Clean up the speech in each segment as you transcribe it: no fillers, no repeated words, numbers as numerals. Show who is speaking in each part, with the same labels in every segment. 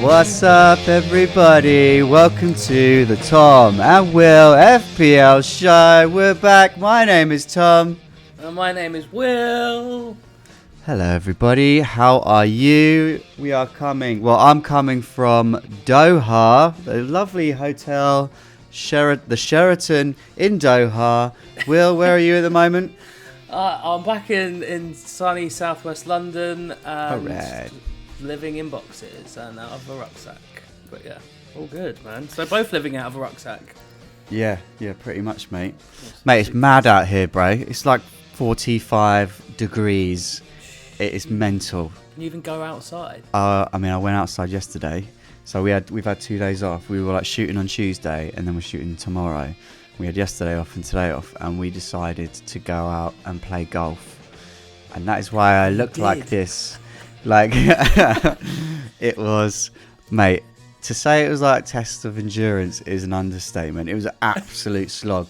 Speaker 1: What's up, everybody? Welcome to the Tom and Will FPL show. We're back. My name is Tom.
Speaker 2: And my name is Will.
Speaker 1: Hello, everybody. How are you? I'm coming from Doha, the lovely hotel, the Sheraton in Doha. Will, where are you at the moment?
Speaker 2: I'm back in sunny southwest London and
Speaker 1: Alright.
Speaker 2: living in boxes and out of a rucksack. But yeah, all good, man. So both living out of a rucksack.
Speaker 1: Yeah, pretty much, mate. Mate, it's mad out here, bro. It's like 45 degrees. It is mental.
Speaker 2: Can you even go outside?
Speaker 1: I went outside yesterday. So we've had 2 days off. We were like shooting on Tuesday and then we're shooting tomorrow. We had yesterday off and today off, and we decided to go out and play golf. And that is why I looked like this. Like, it was, mate, to say it was like a test of endurance is an understatement. It was an absolute slog.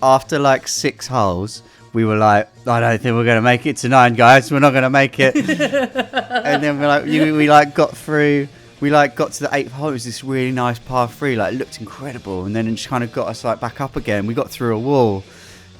Speaker 1: After like 6 holes, we were like, I don't think we're going to make it to 9, guys. We're not going to make it. And then we got to the 8th hole. It was this really nice par 3, like, it looked incredible. And then it just kind of got us like back up again. We got through a wall.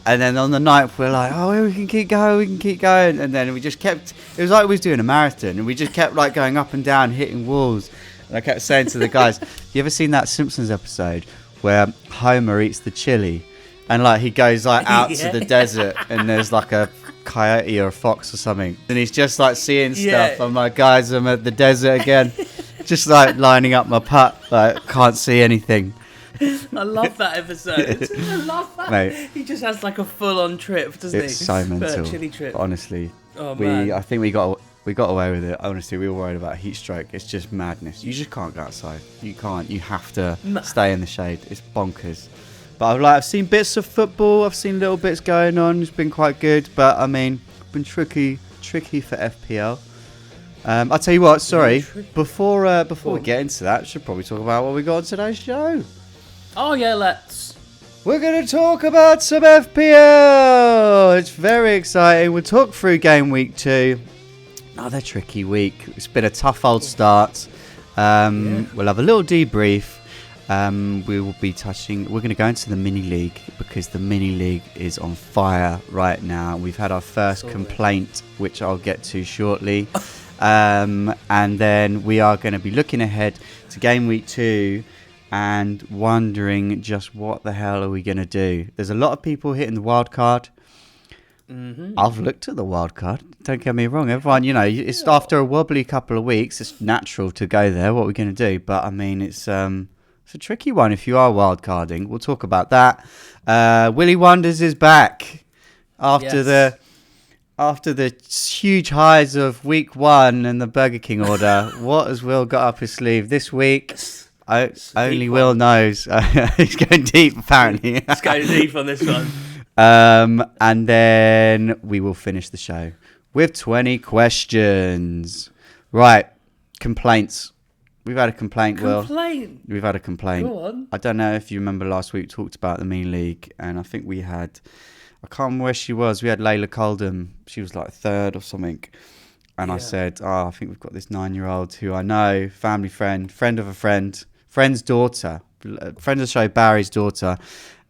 Speaker 1: And then on the 9th, we're like, oh, we can keep going. And then we just kept, it was like we was doing a marathon. And we just kept like going up and down, hitting walls. And I kept saying to the guys, you ever seen that Simpsons episode where Homer eats the chili? And like he goes like out to the desert and there's like a coyote or a fox or something. And he's just like seeing stuff. I'm like, guys, I'm at the desert again. Just like lining up my putt, like can't see anything.
Speaker 2: I love that episode. I love that.
Speaker 1: Mate,
Speaker 2: he just has like a full-on trip, doesn't he?
Speaker 1: it's so mental.
Speaker 2: A chilly trip.
Speaker 1: Honestly,
Speaker 2: Oh, man.
Speaker 1: I think we got away with it. Honestly, we were worried about heat stroke. It's just madness. You just can't go outside. You can't. You have to stay in the shade. It's bonkers. But I've seen bits of football. I've seen little bits going on. It's been quite good. But I mean, been tricky for FPL. I'll tell you what. Sorry, before we get into that, we should probably talk about what we got on today's show.
Speaker 2: Oh yeah, let's.
Speaker 1: We're going to talk about some FPL. It's very exciting. We'll talk through game week 2. Another tricky week. It's been a tough old start. We'll have a little debrief. We will be we're going to go into the mini league because the mini league is on fire right now. We've had our first complaint, which I'll get to shortly. And then we are going to be looking ahead to game week 2 and wondering just what the hell are we going to do. There's a lot of people hitting the Wildcard. Mm-hmm. I've looked at the Wildcard. Don't get me wrong. Everyone, it's after a wobbly couple of weeks. It's natural to go there. What are we going to do? But I mean, it's a tricky one if you are wildcarding. We'll talk about that. Willy Wonders is back after the huge highs of week 1 and the Burger King order. What has Will got up his sleeve this week? Only Will knows. He's going deep, apparently.
Speaker 2: He's going deep on this one.
Speaker 1: And then we will finish the show with 20 questions. Right, complaints. We've had a complaint, Will. We've had a complaint.
Speaker 2: Go on.
Speaker 1: I don't know if you remember last week we talked about the mini league, and I think we had, I can't remember where she was. We had Layla Coldham. She was like 3rd or something. And I said, I think we've got this 9-year-old who I know, family friend of a friend's daughter, friend of the show, Barry's daughter.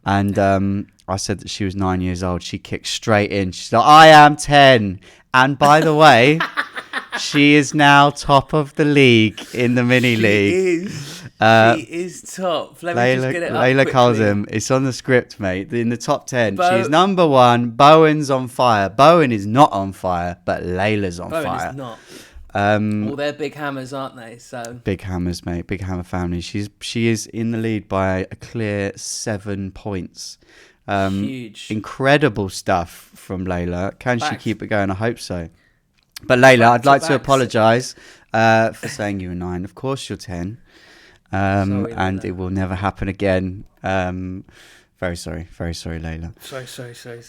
Speaker 1: And I said that she was 9 years old. She kicked straight in. She's like, I am 10. And by the way, she is now top of the league in the mini league.
Speaker 2: She is top. Let me just get it up
Speaker 1: Layla
Speaker 2: quickly.
Speaker 1: Coldham. It's on the script, mate. In the top 10. She's number 1. Bowen's on fire. Bowen is not on fire, but Layla's on fire.
Speaker 2: Bowen is not. Well, they're big hammers, aren't they? So
Speaker 1: big hammers, mate. Big hammer family. She is in the lead by a clear 7 points.
Speaker 2: Huge.
Speaker 1: Incredible stuff from Layla. Can she keep it going? I hope so. But Layla, I'd like to apologise for saying you were 9. Of course you're 10.
Speaker 2: Sorry,
Speaker 1: and it will never happen again. Very sorry, Layla.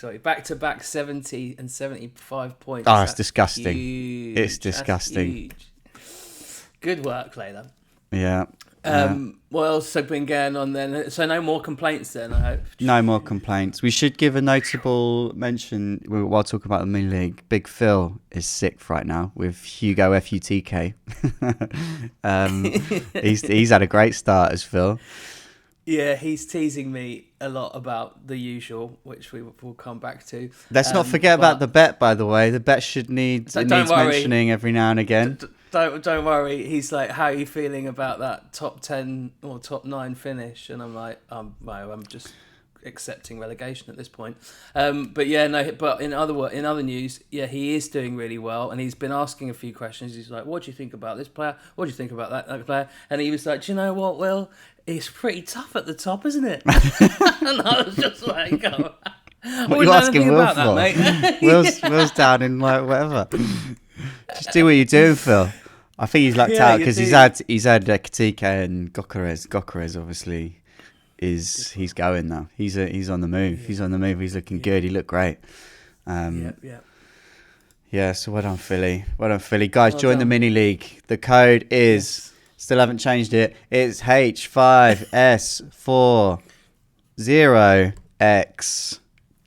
Speaker 2: Sorry. Back to back 70 and 75 points.
Speaker 1: Oh, it's disgusting.
Speaker 2: Huge.
Speaker 1: It's disgusting.
Speaker 2: Huge. Good work, Layla.
Speaker 1: Yeah.
Speaker 2: What else has been going on then? So no more complaints then, I hope.
Speaker 1: No more complaints. We should give a notable mention while talking about the mini league. Big Phil is sick right now with Hugo FUTK. He's had a great start as Phil.
Speaker 2: Yeah, he's teasing me a lot about the usual, which we will come back to.
Speaker 1: Let's not forget about the bet, by the way. The bet needs mentioning every now and again.
Speaker 2: Don't worry. He's like, how are you feeling about that top 10 or top 9 finish? And I'm like, I'm just accepting relegation at this point. But yeah, no. But in other news, yeah, he is doing really well, and he's been asking a few questions. He's like, what do you think about this player? What do you think about that player? And he was like, do you know what, Will? It's pretty tough at the top, isn't it? And I was just like, oh,
Speaker 1: what are you asking Will for?
Speaker 2: That, mate.
Speaker 1: Will's down in like whatever. Just do what you're doing, Phil. I think he's lucked out because he's had Katike and Gokares. Gokares obviously he's going now. He's on the move. He's on the move. He's looking good. He looked great. Yeah. So well done, Philly. Well done, Philly. Guys, join the mini league. The code is still haven't changed it. It's H5S40X.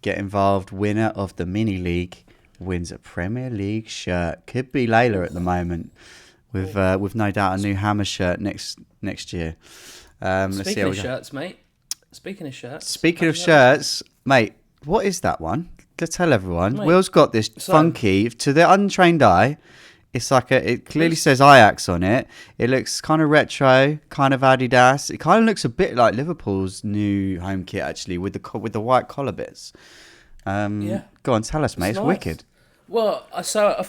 Speaker 1: Get involved. Winner of the mini league wins a Premier League shirt. Could be Layla at the moment, with no doubt a new Hammer shirt next year.
Speaker 2: Speaking of shirts, mate. Speaking of
Speaker 1: shirts, mate. What is that one? Let's tell everyone. Mate, Will's got this funky, to the untrained eye. It's like it clearly says Ajax on it. It looks kind of retro, kind of Adidas. It kind of looks a bit like Liverpool's new home kit actually, with the white collar bits. Go on, tell us, mate. It's nice. Wicked.
Speaker 2: Well, so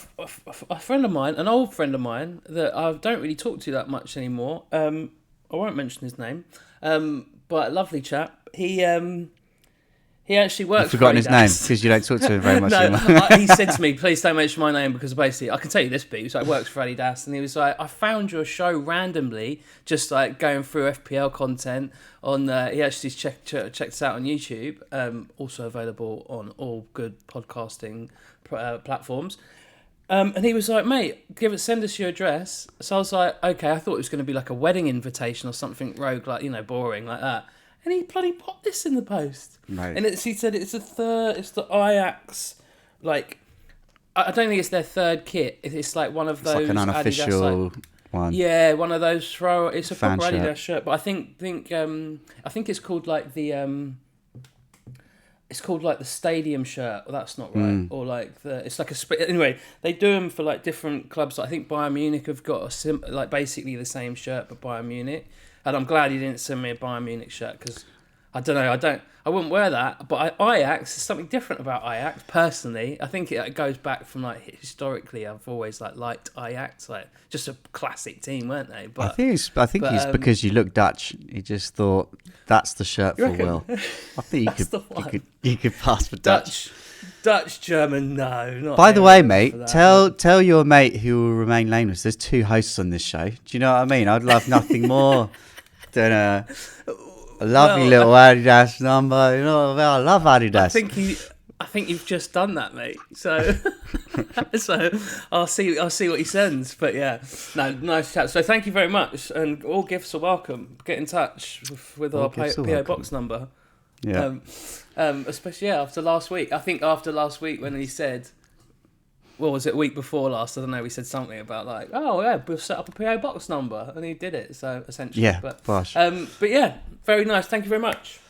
Speaker 2: a friend of mine, an old friend of mine that I don't really talk to that much anymore. I won't mention his name, but a lovely chap. He actually works. You've
Speaker 1: forgotten his name because you don't talk to him very much anymore.
Speaker 2: He said to me, "Please don't mention my name," because basically I can tell you this bit. He was like, works for Adidas, and he was like, "I found your show randomly, just like going through FPL content on." He actually checked us out on YouTube, also available on all good podcasting platforms. And he was like, "Mate, send us your address." So I was like, "Okay." I thought it was going to be like a wedding invitation or something rogue, like boring like that. And he bloody popped this in the post. Right. And he said it's the Ajax, like, I don't think it's their third kit. It's like one of those.
Speaker 1: It's like an unofficial
Speaker 2: Adidas,
Speaker 1: one.
Speaker 2: Yeah, one of those it's a
Speaker 1: fan
Speaker 2: proper Adidas shirt. But I think it's called like the it's called like the stadium shirt. Well, that's not right. Or like it's like anyway. They do them for like different clubs. I think Bayern Munich have got like basically the same shirt, but Bayern Munich. And I'm glad he didn't send me a Bayern Munich shirt because I don't know. I wouldn't wear that. But Ajax is something different about Ajax. Personally, I think it goes back from like historically. I've always liked Ajax, like just a classic team, weren't they? But
Speaker 1: I think it's because you look Dutch. He just thought that's the shirt for Will. I think you could pass for Dutch.
Speaker 2: Dutch, German, no. Not
Speaker 1: By the way, mate, tell your mate who will remain nameless. There's 2 hosts on this show. Do you know what I mean? I'd love nothing more than a lovely little Adidas number. I love Adidas.
Speaker 2: I think you've just done that, mate. So, I'll see what he sends. But yeah, no, nice chat. So thank you very much, and all gifts are welcome. Get in touch with our PO box number.
Speaker 1: Yeah.
Speaker 2: Especially after last week. I think after last week when he said, well, was it week before last? I don't know. We said something about like, oh yeah, we'll set up a PO box number, and he did it. So essentially,
Speaker 1: yeah.
Speaker 2: But yeah, very nice. Thank you very much.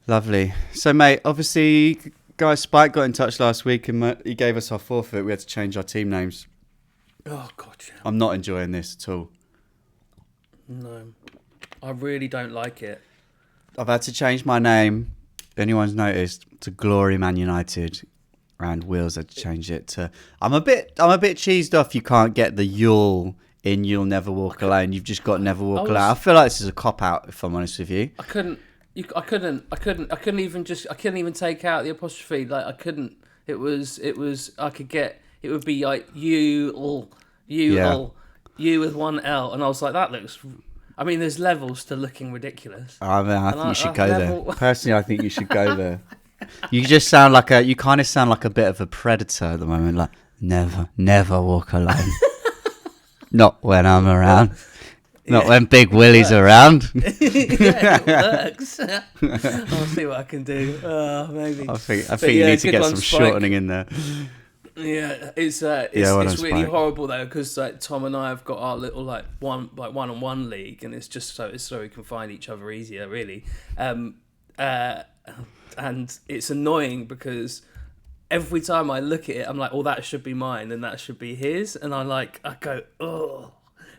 Speaker 1: Lovely. So, mate, obviously, guys, Spike got in touch last week, and he gave us our forfeit. We had to change our team names.
Speaker 2: Oh God, yeah.
Speaker 1: I'm not enjoying this at all.
Speaker 2: No, I really don't like it.
Speaker 1: I've had to change my name, if anyone's noticed, to Glory Man United, and Will's had to change it to. I'm a bit cheesed off. You can't get the "you'll" in "You'll Never Walk Alone." You've just got "Never Walk Alone." I feel like this is a cop out. If I'm honest with you,
Speaker 2: I couldn't even take out the apostrophe. Like I couldn't. It was. I could get. It would be like you with one L, and I was like, that looks. I mean, there's levels to looking ridiculous.
Speaker 1: I think you should go there. Personally, I think you should go there. You just sound like you kind of sound like a bit of a predator at the moment. Like, never walk alone. Not when I'm around. Not when Big Willy's around.
Speaker 2: Yeah, it works. I'll see what I can do. Maybe.
Speaker 1: I think you need to get some shortening in there.
Speaker 2: Yeah, it's really horrible though, because like Tom and I have got our little one-on-one league, and it's so we can find each other easier, really. And it's annoying because every time I look at it, I'm like, "Oh, that should be mine, and that should be his," and I go, "Oh."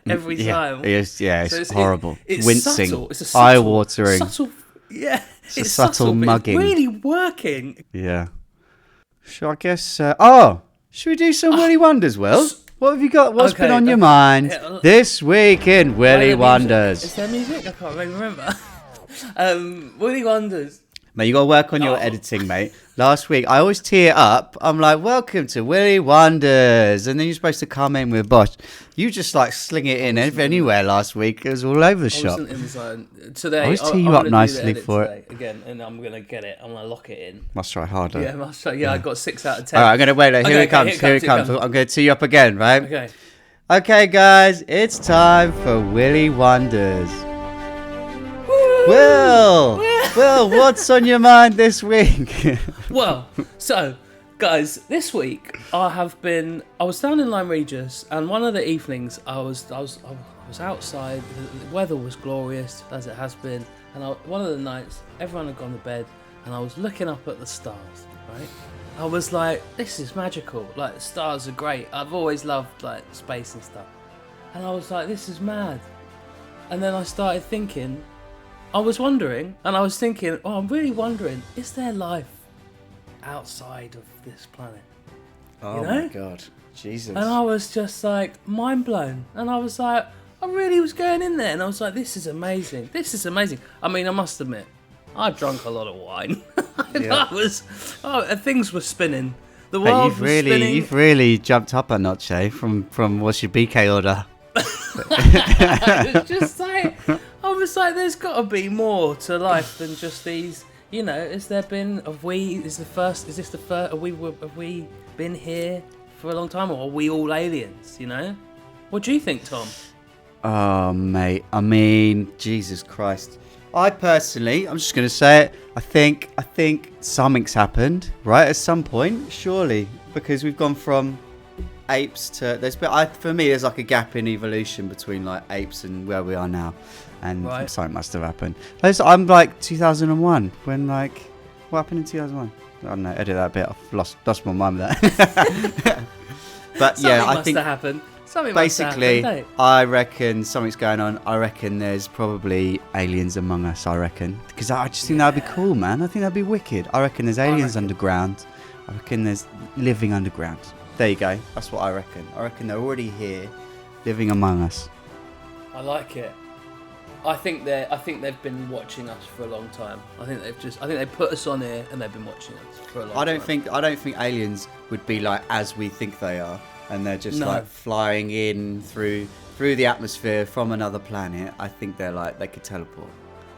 Speaker 2: Every time.
Speaker 1: It's horrible.
Speaker 2: It's
Speaker 1: wincing,
Speaker 2: subtle. It's a subtle,
Speaker 1: eye-watering.
Speaker 2: Subtle, yeah,
Speaker 1: it's subtle mugging.
Speaker 2: It's really working.
Speaker 1: Yeah. So I guess. Should we do some Willy Wonders, Will? What have you got? What's been on your mind this week in Willy Wonders?
Speaker 2: Is there music? I can't really remember. Willy Wonders.
Speaker 1: Mate, you got to work on your editing, mate. Last week, I always tee it up. I'm like, welcome to Willy Wonders. And then you're supposed to come in with Bosch. You just like sling it in anywhere last week. It was all over the shop.
Speaker 2: I wasn't in the zone. Today,
Speaker 1: I always tee you up nicely for it.
Speaker 2: Again, and I'm going to get it. I'm going to lock it in.
Speaker 1: Must try harder.
Speaker 2: Yeah, must try. Yeah, I got 6 out of 10.
Speaker 1: All right, I'm going to wait. Here it comes. I'm going to tee you up again, right?
Speaker 2: Okay.
Speaker 1: Okay, guys. It's time for Willy Wonders. Will, what's on your mind this week?
Speaker 2: Well, so, guys, this week I was down in Lyme Regis, and one of the evenings I was outside. The weather was glorious, as it has been, and one of the nights everyone had gone to bed, and I was looking up at the stars, right? I was like, this is magical. Like, the stars are great. I've always loved like space and stuff, and I was like, this is mad. And then I started thinking. I was wondering, and I was thinking, I'm really wondering, is there life outside of this planet?
Speaker 1: Oh my God, Jesus.
Speaker 2: And I was just like, mind blown. And I was like, I really was going in there, and I was like, this is amazing. This is amazing. I mean, I must admit, I drank a lot of wine. And things were spinning. The world was spinning.
Speaker 1: You've really jumped up a notch, eh? From what's your BK order?
Speaker 2: It was just like, I was like, there's got to be more to life than just these. You know, have we been here for a long time, or are we all aliens? You know, what do you think, Tom?
Speaker 1: Oh, mate. I mean, Jesus Christ. I personally, I'm just going to say it. I think something's happened, right? At some point, surely, because we've gone from apes to for me there's like a gap in evolution between like apes and where we are now, and something must have happened. I'm like 2001 when like what happened in 2001? I don't know, edit that bit. I've lost my mind with that. But yeah, I think basically I reckon something's going on. I reckon there's probably aliens among us, I reckon, because I just think that'd be cool, man. I think that'd be wicked. I reckon there's aliens underground. I reckon there's living underground. There you go. That's what I reckon. I reckon they're already here, living among us.
Speaker 2: I like it. I think they've been watching us for a long time. I think they put us on here and they've been watching us for a long time. I don't think aliens would be like as we think they are, and they're just like flying in through the atmosphere from another planet. I think they're like they could teleport.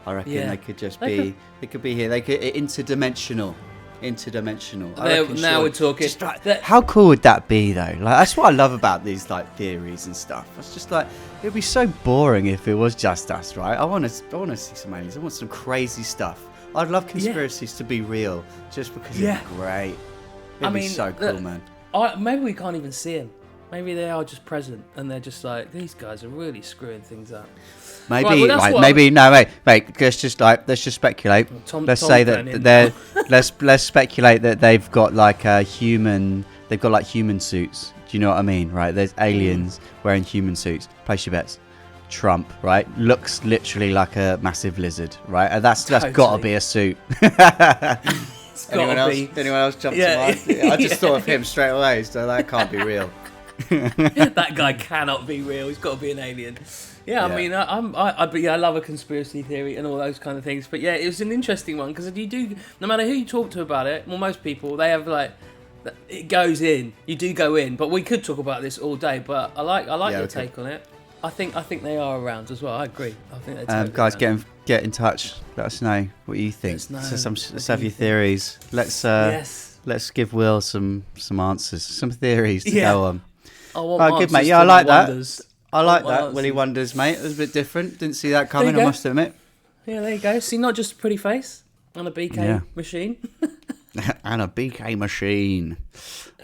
Speaker 2: I reckon they could just be. They could be here. They could interdimensional. Now we're talking.
Speaker 1: How cool would that be, though? Like, that's what I love about these like theories and stuff. It's just like it'd be so boring if it was just us, right? I want to see some aliens. I want some crazy stuff. I'd love conspiracies to be real, just because it'd be great. It'd be so cool, man.
Speaker 2: Maybe we can't even see them. Maybe they are just present, and they're just like, these guys are really screwing things up.
Speaker 1: Maybe, wait. Let's just speculate. Let's speculate that they've got like they've got like human suits. Do you know what I mean? Right? There's aliens wearing human suits. Place your bets. Trump, right? Looks literally like a massive lizard, right? And that's got to be a suit. Anyone else jump to mind? I just thought of him straight away, so that can't be real.
Speaker 2: That guy cannot be real. He's got to be an alien. Yeah, I mean, I love a conspiracy theory and all those kind of things. But yeah, it was an interesting one because no matter who you talk to about it, well, most people they have like it goes in. You do go in, but we could talk about this all day. But I like your take on it. I think they are around as well. I agree. I think they're totally
Speaker 1: guys,
Speaker 2: around.
Speaker 1: get in touch. Let us know what you think. Let's have your theories. Let's give Will some answers, some theories to go on.
Speaker 2: I want
Speaker 1: good, mate. Yeah, I like that. I like that, Willy Wonders, mate. It was a bit different. Didn't see that coming, I must admit.
Speaker 2: Yeah, there you go. See, not just a pretty face and a BK machine.
Speaker 1: And a BK machine.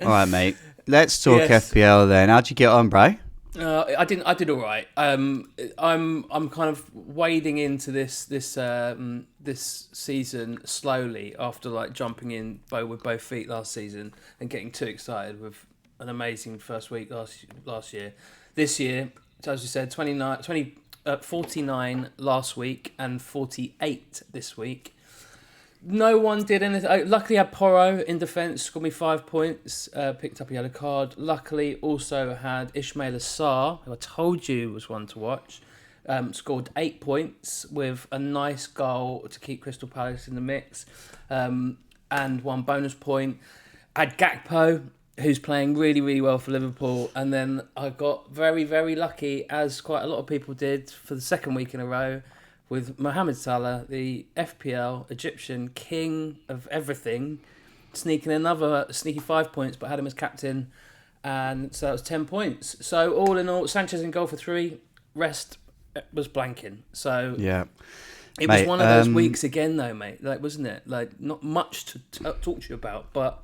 Speaker 1: All right, mate. Let's talk FPL then. How'd you get on, bro?
Speaker 2: I did all right. I'm kind of wading into this season slowly after like jumping in with both feet last season and getting too excited with an amazing first week last year. This year, as you said, 49 last week and 48 this week. No one did anything. Luckily, I had Porro in defence, scored me 5 points, picked up a yellow card. Luckily, also had Ismail Assar, who I told you was one to watch, scored 8 points with a nice goal to keep Crystal Palace in the mix, and 1 bonus point. I had Gakpo, who's playing really, really well for Liverpool, and then I got very, very lucky, as quite a lot of people did, for the second week in a row, with Mohamed Salah, the FPL Egyptian king of everything, sneaking another sneaky 5 points, but had him as captain, and so that was 10 points. So all in all, Sanchez in goal for 3, rest was blanking. So
Speaker 1: yeah,
Speaker 2: it was one of those weeks again, though, mate. Like, wasn't it? Like, not much to talk to you about, but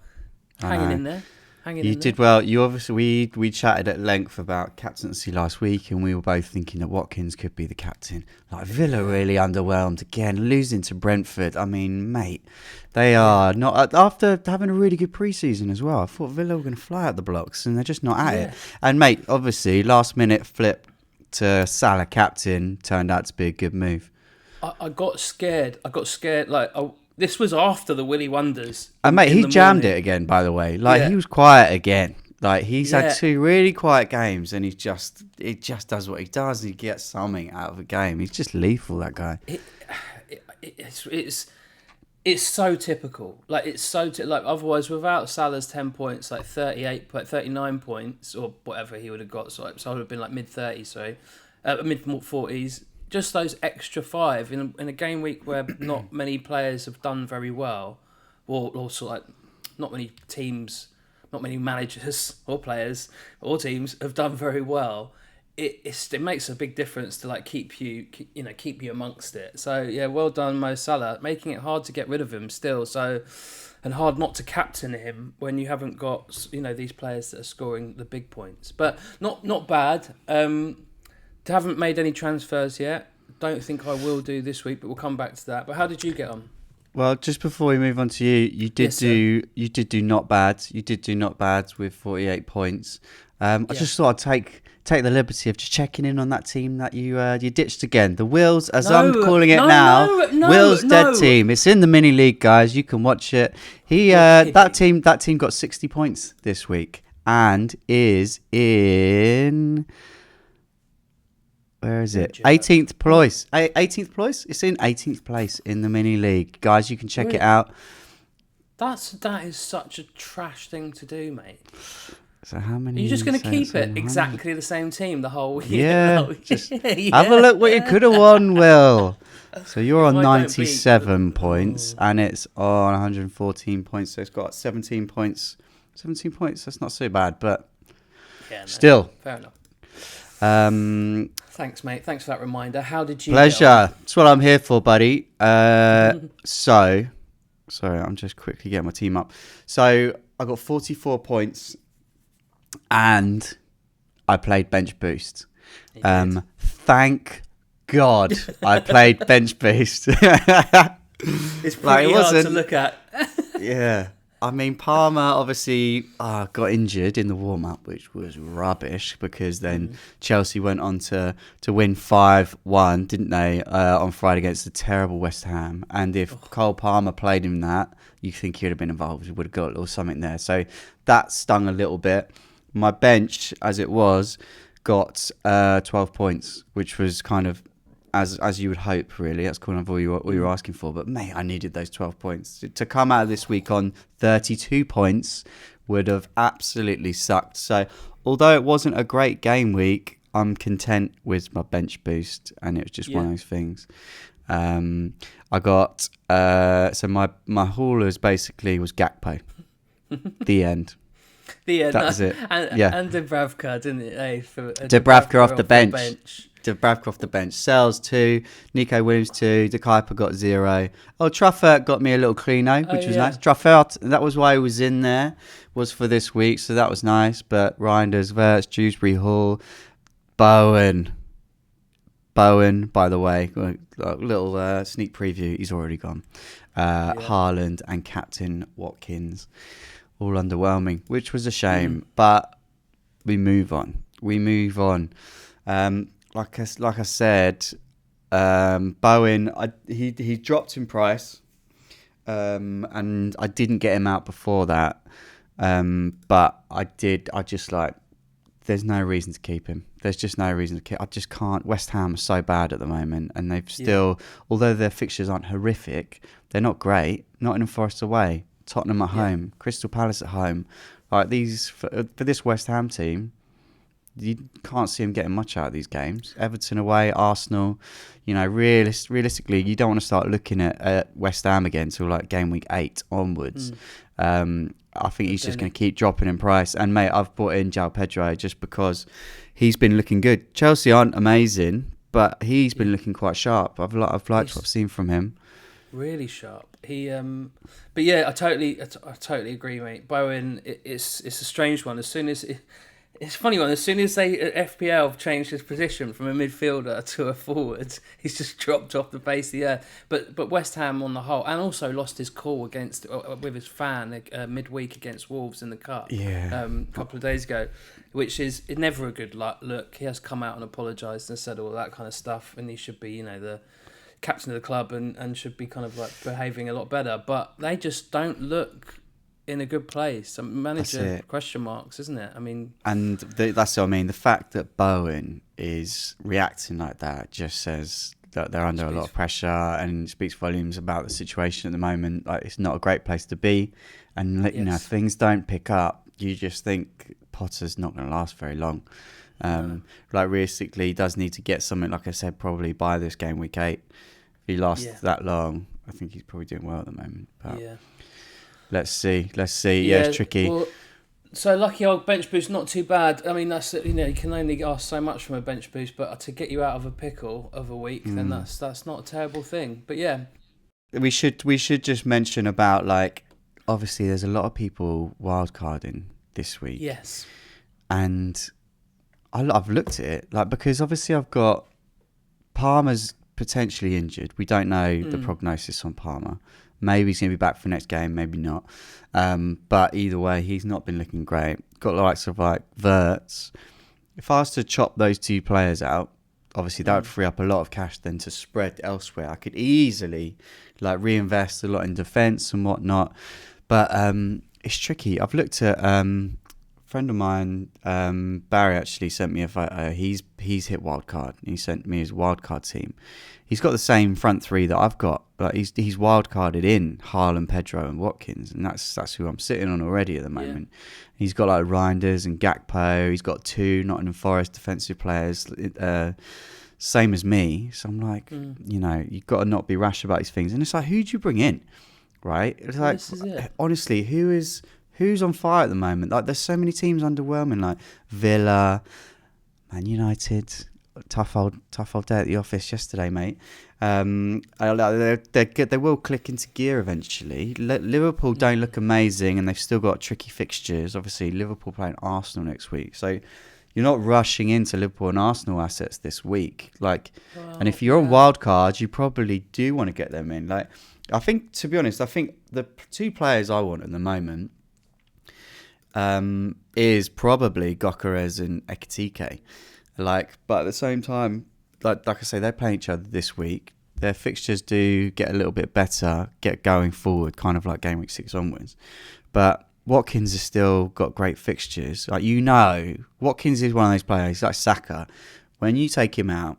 Speaker 2: hanging in there.
Speaker 1: You did well. You obviously we chatted at length about captaincy last week, and we were both thinking that Watkins could be the captain. Like, Villa really underwhelmed again, losing to Brentford. I mean, mate, they are not after having a really good pre-season as well. I thought Villa were going to fly out the blocks, and they're just not at it. And mate, obviously, last minute flip to Salah captain turned out to be a good move.
Speaker 2: I got scared. Like, this was after the Willy Wonders.
Speaker 1: And mate, he jammed it again, by the way. Like, he was quiet again. Like, he's had 2 really quiet games, and he just does what he does. He gets something out of a game. He's just lethal, that guy.
Speaker 2: It's so typical. Like, it's so like, otherwise, without Salah's 10 points, like 39 points, or whatever he would have got, so I would have been like mid-30s, mid-40s. Just those extra 5 in a game week where not many players have done very well, or also like not many teams, not many managers or players or teams have done very well. It makes a big difference to like keep you amongst it. So yeah, well done, Mo Salah, making it hard to get rid of him still. So, and hard not to captain him when you haven't got these players that are scoring the big points. But not bad. Haven't made any transfers yet. Don't think I will do this week, but we'll come back to that. But how did you get on?
Speaker 1: Well, just before we move on to you did do not bad. You did do not bad with 48 points. I just thought I'd take the liberty of just checking in on that team that you ditched again. The Wills, as I'm calling it now. Will's dead team. It's in the mini league, guys. You can watch it. That team got 60 points this week and is in. Where is it? 18th place. 18th place? It's in 18th place in the mini league. Guys, you can check it out.
Speaker 2: That is such a trash thing to do, mate.
Speaker 1: So how many?
Speaker 2: Are you just going to keep it exactly the same team the whole year?
Speaker 1: Yeah. Just have a look what you could have won, Will. So you're on 97 points and it's on 114 points. So it's got 17 points. 17 points. That's not so bad, but still.
Speaker 2: Fair enough. Thanks, mate. Thanks for that reminder. How did you?
Speaker 1: Pleasure. That's what I'm here for, buddy. Sorry, I'm just quickly getting my team up. So I got 44 points, and I played bench boost. Thank God I played bench boost.
Speaker 2: It's pretty hard to look at.
Speaker 1: Yeah. I mean, Palmer obviously got injured in the warm-up, which was rubbish because then Chelsea went on to win 5-1, didn't they, on Friday against the terrible West Ham. And if Cole Palmer played in that, you think he would have been involved. He would have got a little something there. So that stung a little bit. My bench, as it was, got 12 points, which was kind of as you would hope, really. That's kind of what you were asking for. But, mate, I needed those 12 points. To come out of this week on 32 points would have absolutely sucked. So, although it wasn't a great game week, I'm content with my bench boost. And it was just one of those things. I got... so, my haulers basically was Gakpo. The end. That was it.
Speaker 2: And Dubravka, didn't it?
Speaker 1: Dubravka off the bench. Dubravka off the bench. Sells 2, Nico Williams 2, De Kuyper got 0. Oh, Truffert got me a little cleano, which was nice. Truffert, that was why he was in there, was for this week, so that was nice. But Reinders, Verts, Dewsbury Hall, Bowen, by the way, a little sneak preview, he's already gone. Haaland and Captain Watkins, all underwhelming, which was a shame. But we move on. Like I said, Bowen, he dropped in price, and I didn't get him out before that. But there's no reason to keep him. There's just no reason to keep. I just can't. West Ham are so bad at the moment, and they've still, although their fixtures aren't horrific, they're not great. Nottingham Forest away, Tottenham at home, Crystal Palace at home. Like these for this West Ham team, you can't see them getting much out of these games. Everton away, Arsenal. Realistically, you don't want to start looking at West Ham again until like game week 8 onwards. I think he's just going to keep dropping in price. And mate, I've brought in João Pedro just because he's been looking good. Chelsea aren't amazing, but he's been looking quite sharp. I've liked what I've seen from him. Really
Speaker 2: sharp. But yeah, I totally agree, mate. Bowen, it's a strange one. It's a funny one. As soon as they at FPL changed his position from a midfielder to a forward, he's just dropped off the face of the earth. But West Ham on the whole, and also lost his cool with his fan midweek against Wolves in the cup. A couple of days ago, which is never a good look. He has come out and apologised and said all that kind of stuff, and he should be the captain of the club and should be kind of like behaving a lot better. But they just don't look in a good place. Manager question marks, isn't it? I mean, and
Speaker 1: that's what I mean. The fact that Bowen is reacting like that just says that they're under a lot of pressure, and speaks volumes about the situation at the moment. Like, it's not a great place to be, and if things don't pick up, you just think Potter's not going to last very long. Like realistically, he does need to get something, like I said, probably by this game week 8. If he lasts that long, I think he's probably doing well at the moment. But let's see. It's tricky. Well,
Speaker 2: so lucky old bench boost, not too bad. I mean, that's you can only ask so much from a bench boost, but to get you out of a pickle of a week, then that's not a terrible thing. But yeah,
Speaker 1: we should just mention about, like, obviously there's a lot of people wildcarding this week.
Speaker 2: Yes,
Speaker 1: and I've looked at it, like, because obviously I've got Palmer's potentially injured. We don't know the prognosis on Palmer. Maybe he's going to be back for the next game, maybe not. But either way, he's not been looking great. Got the likes of like Verts. If I was to chop those 2 players out, obviously that would free up a lot of cash then to spread elsewhere. I could easily like reinvest a lot in defence and whatnot. But it's tricky. I've looked at a friend of mine, Barry, actually sent me he's hit Wildcard. He sent me his Wildcard team. He's got the same front 3 that I've got. Like he's wildcarded in Haaland, Pedro, and Watkins, and that's who I'm sitting on already at the moment. Yeah. He's got like Reinders and Gakpo. He's got 2 Nottingham Forest defensive players, same as me. So I'm like, you've got to not be rash about these things. And it's like, who do you bring in, right? It's like, honestly, who's on fire at the moment? Like, there's so many teams underwhelming, like Villa, Man United. Tough old day at the office yesterday, mate. They will click into gear eventually. Liverpool don't look amazing, and they've still got tricky fixtures. Obviously, Liverpool playing Arsenal next week, so you're not rushing into Liverpool and Arsenal assets this week. Like, and if you're on wildcard, you probably do want to get them in. Like, I think, to be honest, the 2 players I want at the moment is probably Gyökeres and Ekitike. But at the same time, like I say, they're playing each other this week. Their fixtures do get a little bit better, get going forward, kind of like game week 6 onwards. But Watkins has still got great fixtures. Like, Watkins is one of those players, like Saka. When you take him out,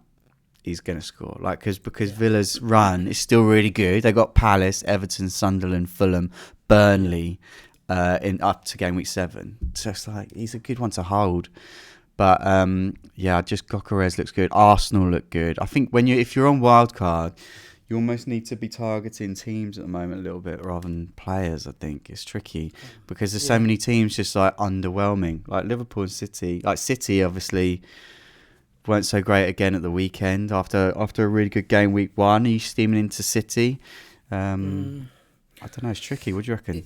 Speaker 1: he's going to score. Like, because Villa's run is still really good. They got Palace, Everton, Sunderland, Fulham, Burnley in up to game week 7. So it's like, he's a good one to hold. But just Gyökeres looks good. Arsenal look good. I think if you're on wildcard, you almost need to be targeting teams at the moment a little bit rather than players. I think it's tricky because there's so many teams just like underwhelming, like Liverpool and City. Like City, obviously, weren't so great again at the weekend after a really good game week 1. Are you steaming into City? I don't know. It's tricky. What do you reckon?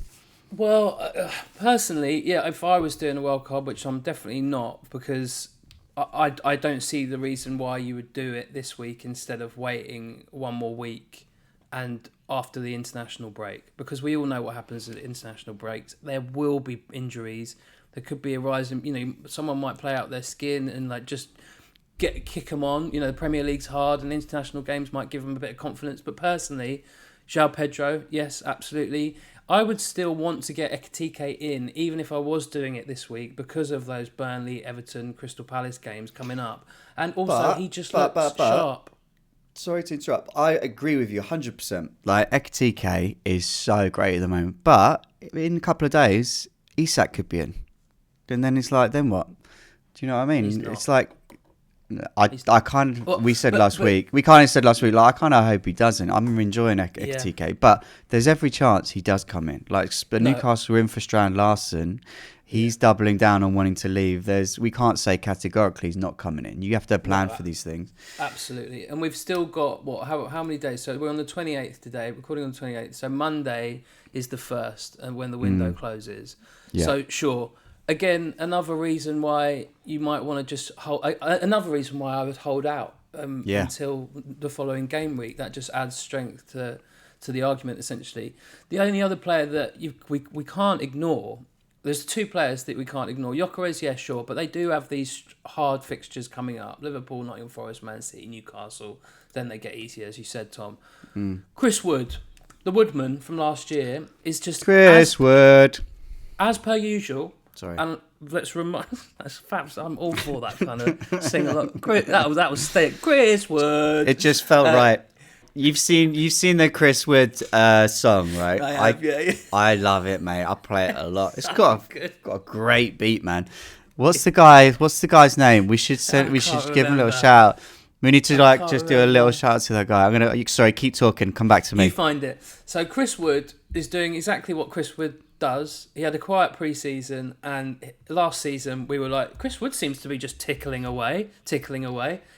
Speaker 2: Well, personally, yeah, if I was doing a wildcard, which I'm definitely not, because I don't see the reason why you would do it this week instead of waiting one more week and after the international break, because we all know what happens at international breaks. There will be injuries. There could be a rise in, someone might play out their skin and like just kick them on. The Premier League's hard and international games might give them a bit of confidence. But personally, João Pedro, yes, absolutely. I would still want to get Ekitike in, even if I was doing it this week, because of those Burnley, Everton, Crystal Palace games coming up. And also, he just looks sharp.
Speaker 1: Sorry to interrupt. I agree with you 100%. Like, Ekitike is so great at the moment. But in a couple of days, Isak could be in. And then it's like, then what? Do you know what I mean? It's like... we said last week, like, I kind of hope he doesn't. I'm enjoying Ekitike, but there's every chance he does come in. Like, Newcastle were in for Strand Larsen. He's doubling down on wanting to leave. We can't say categorically he's not coming in. You have to plan for these things.
Speaker 2: Absolutely. And we've still got, how many days? So we're on the 28th today, recording on the 28th. So Monday is the 1st, and when the window closes. Yeah. So, sure. Again, another reason why you might want to just hold. Another reason why I would hold out until the following game week. That just adds strength to the argument. Essentially, the only other player that we can't ignore. There's 2 players that we can't ignore. Gyökeres, yeah, sure, but they do have these hard fixtures coming up: Liverpool, Nottingham Forest, Man City, Newcastle. Then they get easier, as you said, Tom. Chris Wood, the Woodman from last year, is just
Speaker 1: Chris Wood,
Speaker 2: as per usual.
Speaker 1: Sorry.
Speaker 2: And let's remind. That's facts. I'm all for that kind of sing along. That was thick. Chris Wood.
Speaker 1: It just felt right. You've seen the Chris Wood song, right?
Speaker 2: I have, yeah.
Speaker 1: I love it, mate. I play it a lot. It's got a great beat, man. What's the guy's name? We should give him a little shout. We need to just do a little shout out to that guy. Sorry, keep talking. Come back to me.
Speaker 2: You find it. So Chris Wood is doing exactly what Chris Wood does. He had a quiet pre-season, and last season we were like, Chris Wood seems to be just tickling away.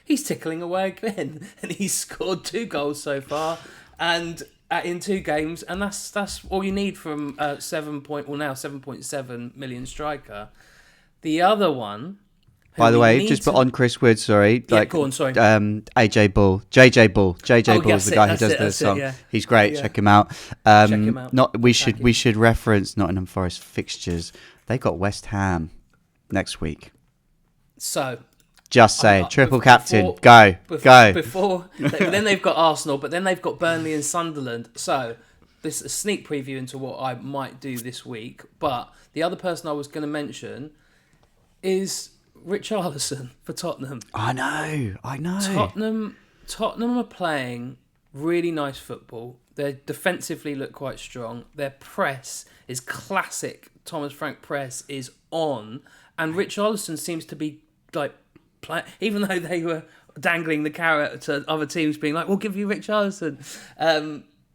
Speaker 2: He's tickling away again, and he's scored 2 goals so far, and in 2 games, and that's all you need from 7.7 million striker. The other one,
Speaker 1: by the way, just put on Chris Wood. Sorry,
Speaker 2: go on. Sorry,
Speaker 1: JJ Bull is the guy who does the song. Yeah. He's great. Yeah. Check him out. Check him out. We should reference Nottingham Forest fixtures. They got West Ham next week.
Speaker 2: So
Speaker 1: just say triple captain. Go.
Speaker 2: Before then they've got Arsenal, but then they've got Burnley and Sunderland. So this is a sneak preview into what I might do this week. But the other person I was going to mention is Richarlison for Tottenham.
Speaker 1: I know.
Speaker 2: Tottenham are playing really nice football. They defensively look quite strong. Their press is classic. Thomas Frank press is on, and Richarlison seems to be like even though they were dangling the carrot to other teams, being like, "We'll give you Richarlison,"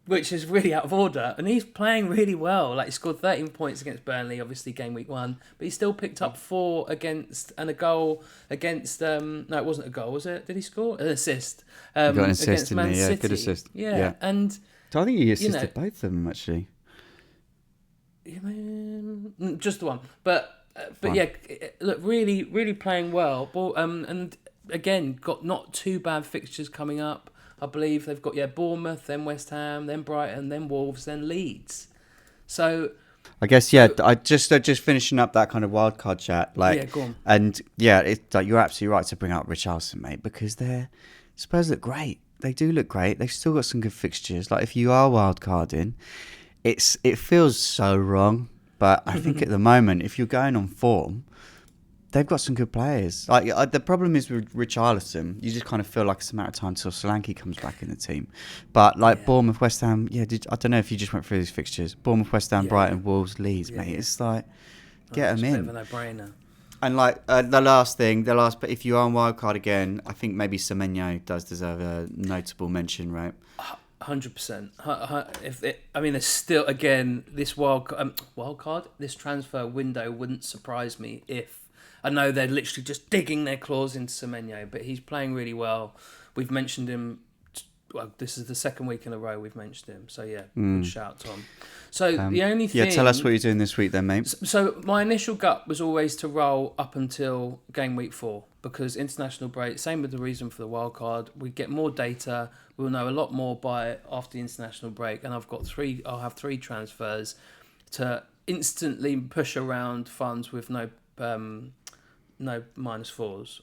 Speaker 2: which is really out of order. And he's playing really well. Like, he scored 13 points against Burnley, obviously game week 1, but he still picked up 4 against and a goal against. No, it wasn't a goal, was it? Did he score an assist?
Speaker 1: He got an assist, didn't he? Yeah, good assist.
Speaker 2: Yeah, and
Speaker 1: so I think he assisted both of them actually.
Speaker 2: Just the one, but yeah, look, really, really playing well. And again, got not too bad fixtures coming up. I believe they've got Bournemouth, then West Ham, then Brighton, then Wolves, then Leeds. So
Speaker 1: I guess I just finishing up that kind of wildcard chat.
Speaker 2: Go on.
Speaker 1: And it's like you're absolutely right to bring up Richarlison, mate, because Spurs look great. They do look great. They've still got some good fixtures. Like, if you are wildcarding, it feels so wrong, but I think at the moment, if you're going on form, they've got some good players. Like, the problem is with Richarlison, you just kind of feel like it's a matter of time until Solanke comes back in the team. But Bournemouth, West Ham, I don't know if you just went through these fixtures. Bournemouth, West Ham, Brighton, Wolves, Leeds, mate. It's like, get them in.
Speaker 2: It's a bit of a no-brainer.
Speaker 1: And the last, but if you are on wildcard again, I think maybe Semenyo does deserve a notable mention, right?
Speaker 2: 100%. There's still, again, this wild card, this transfer window wouldn't surprise me if, I know they're literally just digging their claws into Semenyo, but he's playing really well. We've mentioned him. Well, this is the second week in a row we've mentioned him. So yeah, good shout, Tom. So the only thing.
Speaker 1: Yeah, tell us what you're doing this week, then, mate.
Speaker 2: So my initial gut was always to roll up until game week 4 because international break. Same with the reason for the wild card. We get more data. We'll know a lot more after the international break, and I'll have 3 transfers to instantly push around funds with no -4s.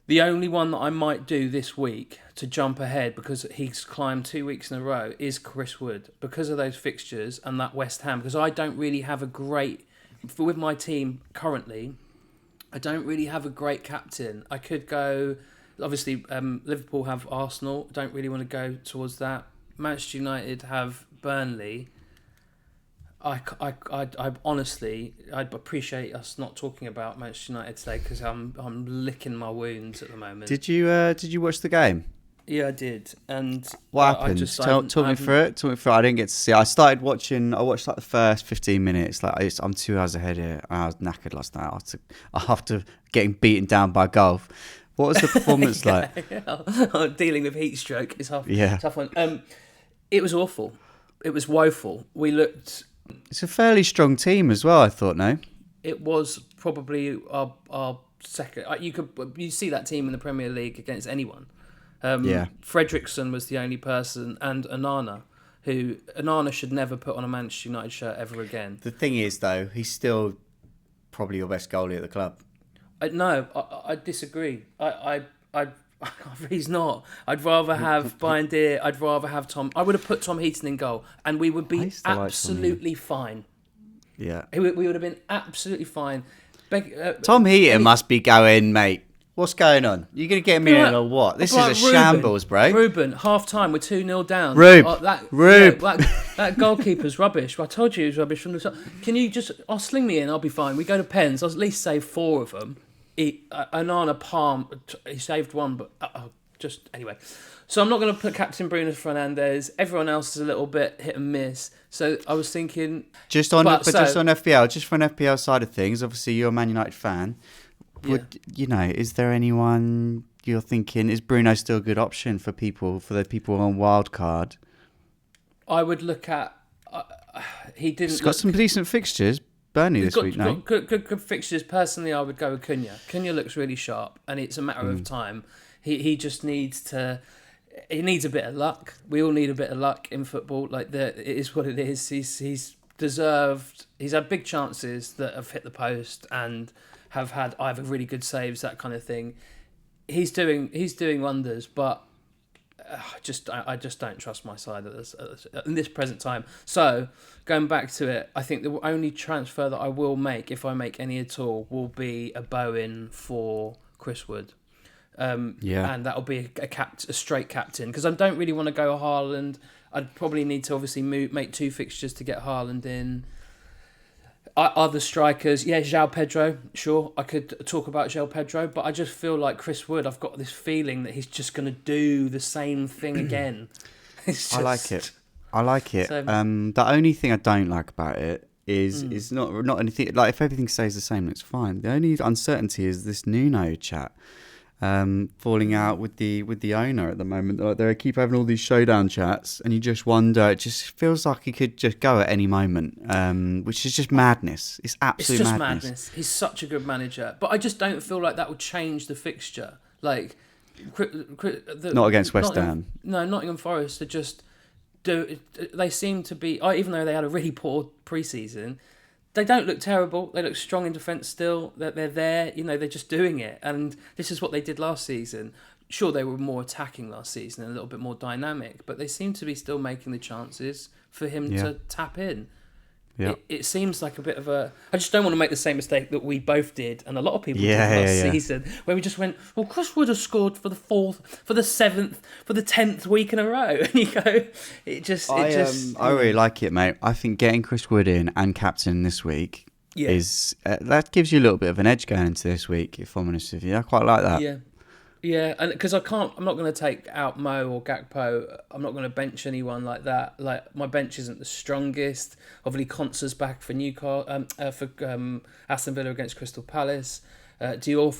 Speaker 2: The only one that I might do this week to jump ahead, because he's climbed 2 weeks in a row, is Chris Wood. Because of those fixtures and that West Ham, because I don't really have a great... With my team currently, I don't really have a great captain. I could go... Obviously, Liverpool have Arsenal. Don't really want to go towards that. Manchester United have Burnley. I honestly, I'd appreciate us not talking about Manchester United today because I'm licking my wounds at the moment.
Speaker 1: Did you watch the game?
Speaker 2: Yeah, I did. And
Speaker 1: what happened? Talk me through it. I didn't get to see it. I watched like the first 15 minutes. I'm 2 hours ahead here. And I was knackered last night after getting beaten down by golf. What was the performance like?
Speaker 2: Dealing with heat stroke is tough one. It was awful. It was woeful. We looked...
Speaker 1: It's a fairly strong team as well, I thought, no?
Speaker 2: It was probably our second... You see that team in the Premier League against anyone. Fredrickson was the only person, and Onana, who... Onana should never put on a Manchester United shirt ever again.
Speaker 1: The thing is, though, he's still probably your best goalie at the club.
Speaker 2: No, I disagree. He's not. I'd rather have Bindeer. I'd rather have Tom. I would have put Tom Heaton in goal, and we would be absolutely fine.
Speaker 1: Yeah,
Speaker 2: we would have been absolutely fine.
Speaker 1: Tom Heaton must be going, mate. What's going on? You're going to get me in or what? This is a shambles, bro.
Speaker 2: Ruben, half time, we're 2-0 down. That goalkeeper's rubbish. I told you he was rubbish from the start. Can you just... I'll sling me in, I'll be fine. We go to pens, I'll at least save 4 of them. Onana Palm, he saved 1, but anyway. So I'm not going to put Captain Bruno Fernandes. Everyone else is a little bit hit and miss. So I was thinking... Just on
Speaker 1: FPL, just from an FPL side of things, obviously you're a Man United fan. Is there anyone you're thinking, is Bruno still a good option for the people on Wildcard?
Speaker 2: I would look at...
Speaker 1: He's got some decent fixtures. Burnley this week, no?
Speaker 2: Good fixtures. Personally, I would go with Cunha. Cunha looks really sharp, and it's a matter of time. He just needs to... He needs a bit of luck. We all need a bit of luck in football. It is what it is. He's deserved... He's had big chances that have hit the post and have had either really good saves, that kind of thing. He's doing wonders, but I just don't trust my side in this present time. So going back to it, I think the only transfer that I will make, if I make any at all, will be a Bowen for Chris Wood. And that'll be a straight captain, because I don't really want to go Haaland. I'd probably need to obviously make 2 fixtures to get Haaland in. Other strikers, João Pedro, sure, I could talk about João Pedro, but I just feel like Chris Wood, I've got this feeling that he's just going to do the same thing again.
Speaker 1: I like it. So, the only thing I don't like about it is not anything, like if everything stays the same, it's fine. The only uncertainty is this Nuno chat. Falling out with the owner at the moment. Like, they keep having all these showdown chats, and you just wonder. It just feels like he could just go at any moment, which is just madness. It's absolute madness.
Speaker 2: He's such a good manager, but I just don't feel like that would change the fixture. Like,
Speaker 1: not against West Ham.
Speaker 2: No, Nottingham Forest are just they seem to be. Even though they had a really poor pre-season, they don't look terrible. They look strong in defence still. They're there. They're just doing it. And this is what they did last season. Sure, they were more attacking last season and a little bit more dynamic, but they seem to be still making the chances for him to tap in. Yeah. It seems like a bit of a... I just don't want to make the same mistake that we both did, and a lot of people did last season, where we just went, well, Chris Wood has scored for the 4th, for the 7th, for the 10th week in a row. And you go,
Speaker 1: I really like it, mate. I think getting Chris Wood in and captain this week is... that gives you a little bit of an edge going into this week, if I'm honest with you. I quite like that.
Speaker 2: Yeah. Yeah, and because I'm not going to take out Mo or Gakpo. I'm not going to bench anyone like that. Like my bench isn't the strongest. Obviously, Conser's back for Aston Villa against Crystal Palace. Dior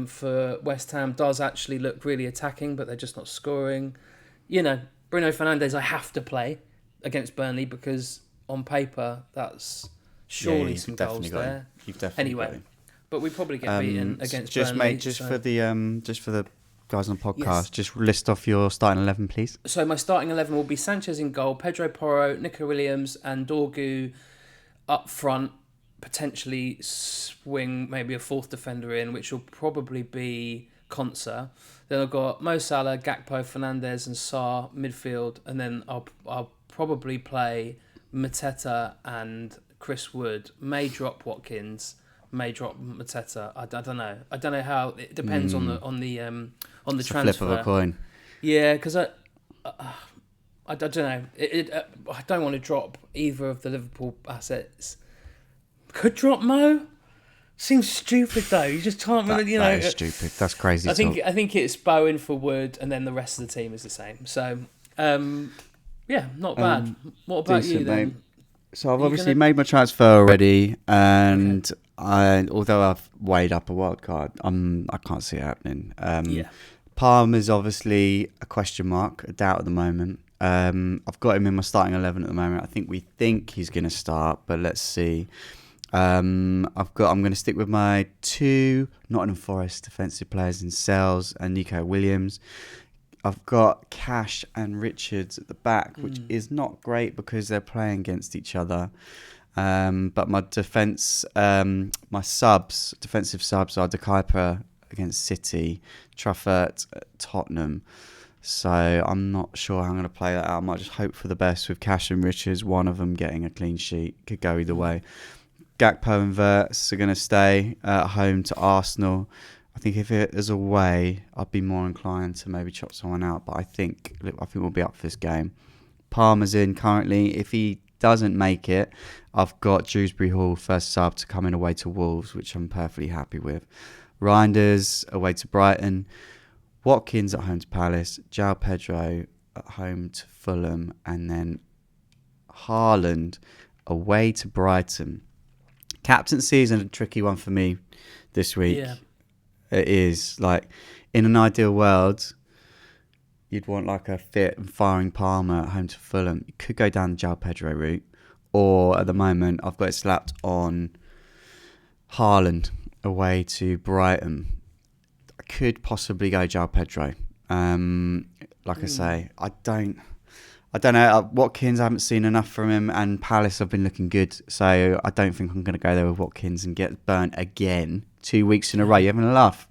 Speaker 2: for West Ham does actually look really attacking, but they're just not scoring. Bruno Fernandes I have to play against Burnley because on paper that's surely some goals there.
Speaker 1: You've definitely got
Speaker 2: Anyway.
Speaker 1: him.
Speaker 2: But we probably get beaten against
Speaker 1: just
Speaker 2: Burnley.
Speaker 1: Mate, just for the guys on the podcast, just list off your starting 11, please.
Speaker 2: So my starting 11 will be Sanchez in goal, Pedro Porro, Nico Williams, and Dorgu up front. Potentially swing maybe a fourth defender in, which will probably be Konsa. Then I've got Mo Salah, Gakpo, Fernandes, and Sarr midfield, and then I'll probably play Mateta and Chris Wood. May drop Watkins. May drop Mateta. I don't know. I don't know how. It depends on the
Speaker 1: It's
Speaker 2: transfer.
Speaker 1: a flip of a coin.
Speaker 2: Yeah, because I don't know. I don't want to drop either of the Liverpool assets. Could drop Mo. Seems stupid though. You just can't really.
Speaker 1: That is stupid. That's crazy.
Speaker 2: I think it's Bowen for Wood, and then the rest of the team is the same. So, yeah, not bad. What about you then?
Speaker 1: Mate. So I've obviously made my transfer already, and although I've weighed up a wild card, I can't see it happening. Palm is obviously a question mark, a doubt at the moment. I've got him in my starting 11 at the moment. We think he's going to start, but let's see. I'm going to stick with my two Nottingham Forest defensive players in Sells and Nico Williams. I've got Cash and Richards at the back, which is not great because they're playing against each other. But my defensive subs are De Kuyper against City, Truffert at Tottenham. So I'm not sure how I'm going to play that out. I might just hope for the best with Cash and Richards, one of them getting a clean sheet. Could go either way. Gakpo and Wirtz are going to stay at home to Arsenal. I think if it is away, I'd be more inclined to maybe chop someone out. But I think we'll be up for this game. Palmer's in currently. If he doesn't make it, I've got Dewsbury Hall first sub to come in away to Wolves, which I'm perfectly happy with. Reinders away to Brighton. Watkins at home to Palace. João Pedro at home to Fulham. And then Haaland away to Brighton. Captaincy is a tricky one for me this week.
Speaker 2: Yeah.
Speaker 1: It is. Like, in an ideal world, you'd want like a fit and firing Palmer at home to Fulham. You could go down the João Pedro route. Or at the moment, I've got it slapped on Haaland away to Brighton. I could possibly go João Pedro. I say, I don't know. Watkins, I haven't seen enough from him, and Palace have been looking good. So I don't think I'm going to go there with Watkins and get burnt again 2 weeks in a row. You're having a laugh.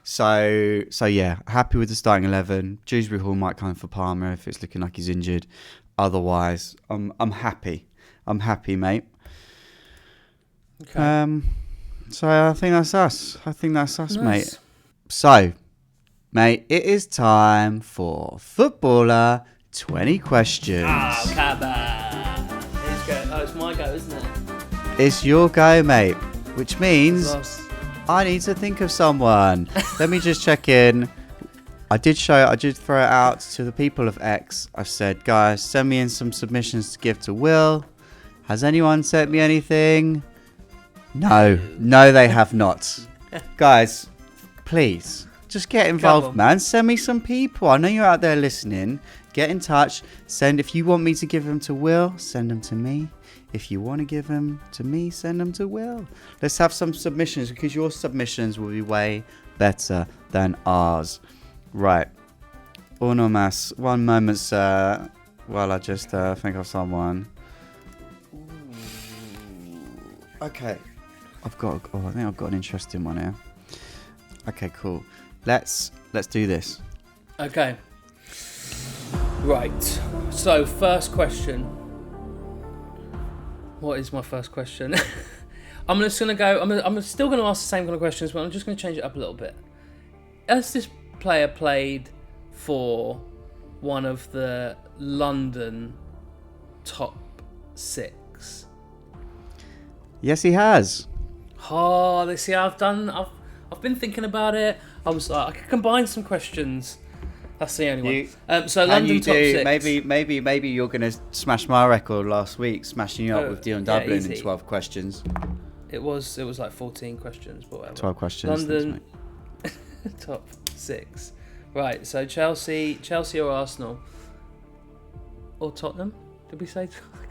Speaker 1: So yeah, happy with the starting 11. Dewsbury Hall might come for Palmer if it's looking like he's injured. Otherwise, I'm happy. I'm happy, mate.
Speaker 2: Okay.
Speaker 1: So I think that's us.
Speaker 2: Nice.
Speaker 1: Mate. So, mate, it is time for Footballer 20 Questions.
Speaker 2: Oh, Cabba. Who's go? Oh, it's my go, isn't it?
Speaker 1: It's your go, mate. Which means I need to think of someone. Let me just check in. I did throw it out to the people of X. I said, guys, send me in some submissions to give to Will. Has anyone sent me anything? No, they have not. Guys, please, just get involved, man. Send me some people. I know you're out there listening. Get in touch. If you want me to give them to Will, send them to me. If you want to give them to me, send them to Will. Let's have some submissions because your submissions will be way better than ours. Right. Uno mas. One moment, sir. While I just think of someone. Okay. I think I've got an interesting one here. Okay, cool. Let's do this.
Speaker 2: Okay. Right. So, first question. What is my first question? I'm just gonna go. I'm still gonna ask the same kind of questions, but I'm just gonna change it up a little bit. Has this player played for one of the London top 6?
Speaker 1: Yes, he has.
Speaker 2: Oh, they see I've I've been thinking about it. I was like, I could combine some questions. That's the only one. So London top 6.
Speaker 1: Maybe you're gonna smash my record last week, smashing you up with Dion Dublin in 12 questions.
Speaker 2: It was like 14 questions, but whatever.
Speaker 1: 12 questions.
Speaker 2: London top 6. Right. So Chelsea or Arsenal or Tottenham? Did we say?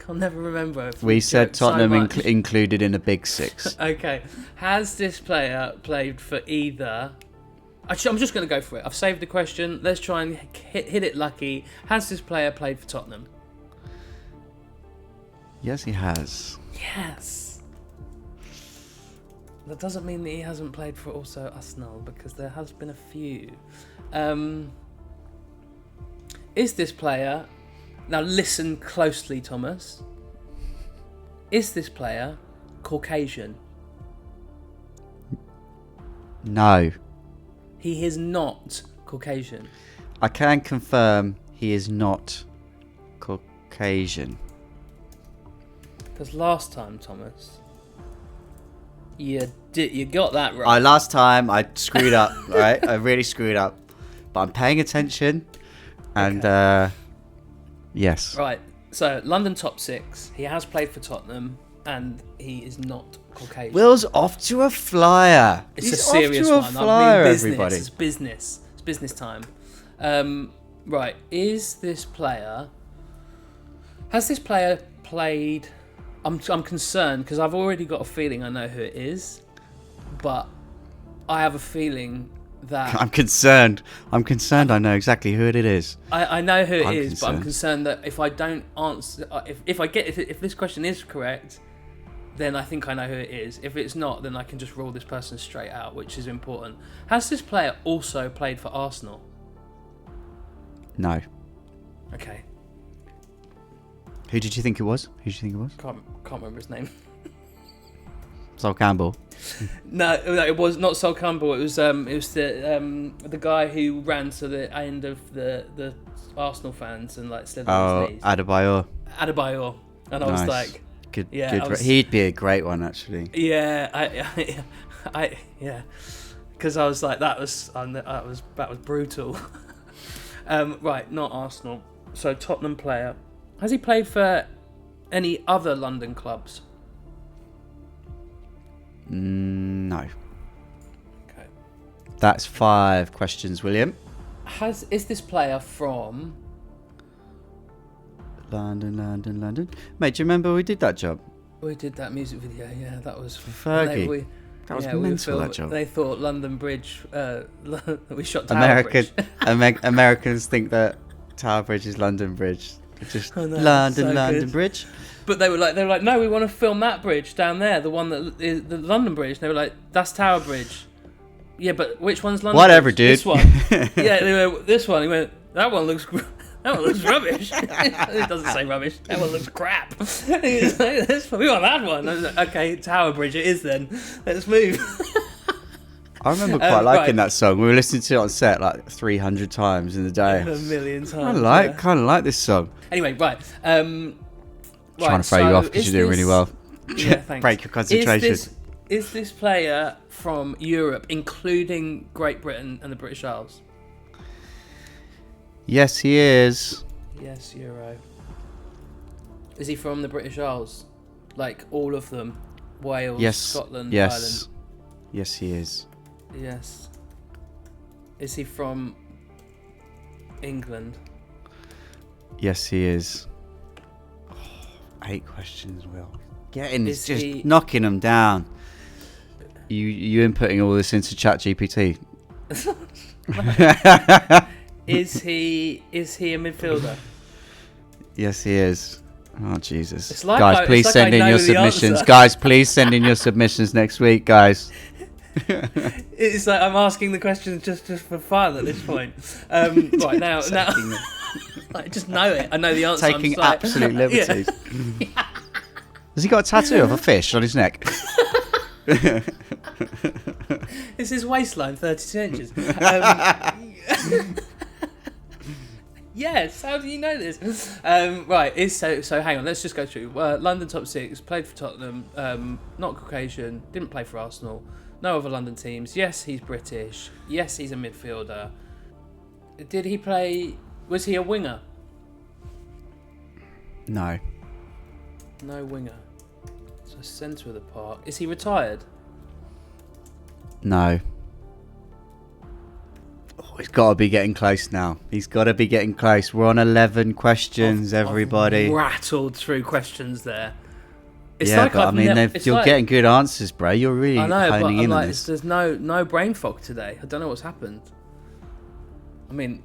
Speaker 2: I'll never remember.
Speaker 1: We said Tottenham included in the big 6.
Speaker 2: Okay. Has this player played for either? Actually, I'm just going to go for it. I've saved the question. Let's try and hit it lucky. Has this player played for Tottenham?
Speaker 1: Yes, he has.
Speaker 2: Yes. That doesn't mean that he hasn't played for also Arsenal, because there has been a few. Is this player... Now listen closely, Thomas. Is this player Caucasian?
Speaker 1: No.
Speaker 2: He is not Caucasian.
Speaker 1: I can confirm he is not Caucasian.
Speaker 2: Because last time, Thomas, you got that right.
Speaker 1: Last time I screwed up, right? I really screwed up. But I'm paying attention. And, yes.
Speaker 2: Right. So, London top 6. He has played for Tottenham. And he is not Caucasian.
Speaker 1: Will's off to a flyer.
Speaker 2: It's a serious one.
Speaker 1: Flyer,
Speaker 2: I mean, business.
Speaker 1: everybody.
Speaker 2: It's business. It's business time. Right. Is this player... Has this player played... I'm concerned because I've already got a feeling I know who it is. But I have a feeling that...
Speaker 1: I'm concerned I know exactly who it is.
Speaker 2: I know who it is, but I'm concerned that if I don't answer... If this question is correct... then I think I know who it is. If it's not, then I can just rule this person straight out, which is important. Has this player also played for Arsenal?
Speaker 1: No.
Speaker 2: Okay.
Speaker 1: Who did you think it was?
Speaker 2: Can't remember his name.
Speaker 1: Sol Campbell.
Speaker 2: No, it was not Sol Campbell. It was the guy who ran to the end of the Arsenal fans and like slid on his knees. Adebayor. And I was like,
Speaker 1: Good. He'd be a great one, actually.
Speaker 2: Yeah, because I was like, that was brutal. Right, not Arsenal. So Tottenham player. Has he played for any other London clubs?
Speaker 1: No.
Speaker 2: Okay.
Speaker 1: That's 5 questions, William.
Speaker 2: Is this player from
Speaker 1: London? Mate, do you remember we did that job?
Speaker 2: We did that music video, yeah. That was
Speaker 1: Fergie. That was mental, that job.
Speaker 2: They thought London Bridge, we shot Tower Bridge.
Speaker 1: Americans think that Tower Bridge is London Bridge. It's just London Bridge.
Speaker 2: But they were like, no, we want to film that bridge down there, the one that is the London Bridge. And they were like, that's Tower Bridge. Yeah, but which one's London
Speaker 1: Whatever,
Speaker 2: Bridge?
Speaker 1: dude.
Speaker 2: This one. Yeah, they went, this one. He went, that one looks rubbish. It doesn't say rubbish. That one looks crap. We want that one. I was like, okay, Tower Bridge it is then. Let's move.
Speaker 1: I remember quite liking that song. We were listening to it on set like 300 times in the day.
Speaker 2: A million times.
Speaker 1: Kind of like this song.
Speaker 2: Anyway, right.
Speaker 1: Trying to throw you off because you're doing really well.
Speaker 2: Yeah, thanks.
Speaker 1: Break your concentration.
Speaker 2: Is this player from Europe, including Great Britain and the British Isles?
Speaker 1: Yes, he is.
Speaker 2: Yes, Euro. Is he from the British Isles? Like all of them? Wales, Scotland, Ireland?
Speaker 1: Yes, he is.
Speaker 2: Yes. Is he from England?
Speaker 1: Yes, he is. 8 questions, Will. Just knocking them down. You inputting all this into ChatGPT?
Speaker 2: Is he a midfielder?
Speaker 1: Yes, he is. Oh, Jesus.
Speaker 2: Guys,
Speaker 1: please send in your submissions. Guys, please send in your submissions next week, guys.
Speaker 2: It's like I'm asking the questions just for fun at this point. Right now, I just know it. I know the answer.
Speaker 1: Taking absolute liberties. Yeah. Has he got a tattoo of a fish on his neck?
Speaker 2: Is his waistline 32 inches? Yes, how do you know this? Right, so hang on, let's just go through. London top 6, played for Tottenham, not Caucasian, didn't play for Arsenal, No other London teams. Yes, he's British. Yes, he's a midfielder. Did he play... Was he a winger?
Speaker 1: No.
Speaker 2: No winger. So centre of the park. Is he retired?
Speaker 1: No. Oh, he's got to be getting close now. He's got to be getting close. We're on 11 questions, everybody.
Speaker 2: I've rattled through questions there. It's
Speaker 1: yeah,
Speaker 2: like
Speaker 1: but you're getting good answers, bro. You're really
Speaker 2: I know, but
Speaker 1: honing
Speaker 2: I'm
Speaker 1: in on
Speaker 2: like,
Speaker 1: this.
Speaker 2: there's no brain fog today. I don't know what's happened. I mean,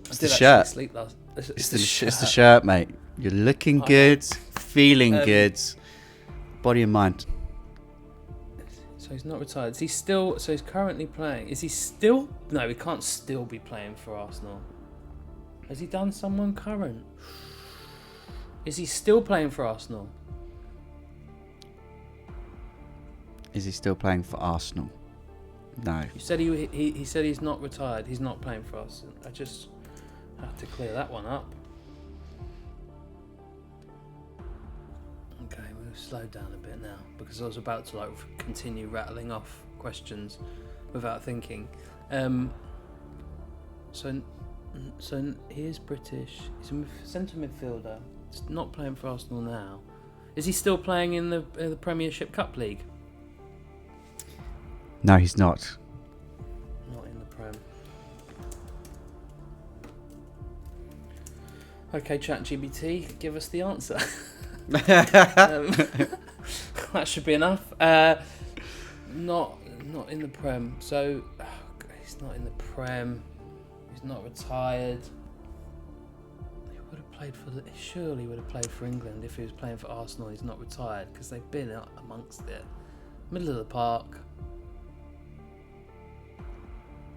Speaker 1: It's
Speaker 2: I
Speaker 1: the
Speaker 2: did
Speaker 1: shirt.
Speaker 2: actually sleep last. It's
Speaker 1: the shirt, mate. You're looking good, feeling good, body and mind.
Speaker 2: So he's not retired. Is he still? So he's currently playing. Is he still? No, he can't still be playing for Arsenal. Has he done someone current? Is he still playing for Arsenal?
Speaker 1: Is he still playing for Arsenal? No.
Speaker 2: You said he said he's not retired. He's not playing for us. I just have to clear that one up. Okay, we'll slow down a bit now because I was about to continue rattling off questions without thinking. So he is British. He's a centre midfielder. He's not playing for Arsenal now. Is he still playing in the Premiership Cup League?
Speaker 1: No, he's not.
Speaker 2: Not in the Prem. Okay, ChatGPT, give us the answer. That should be enough. Not in the Prem. So he's not in the Prem. He's not retired. He would have played for surely would have played for England if he was playing for Arsenal. He's not retired because they've been amongst it. Middle of the park.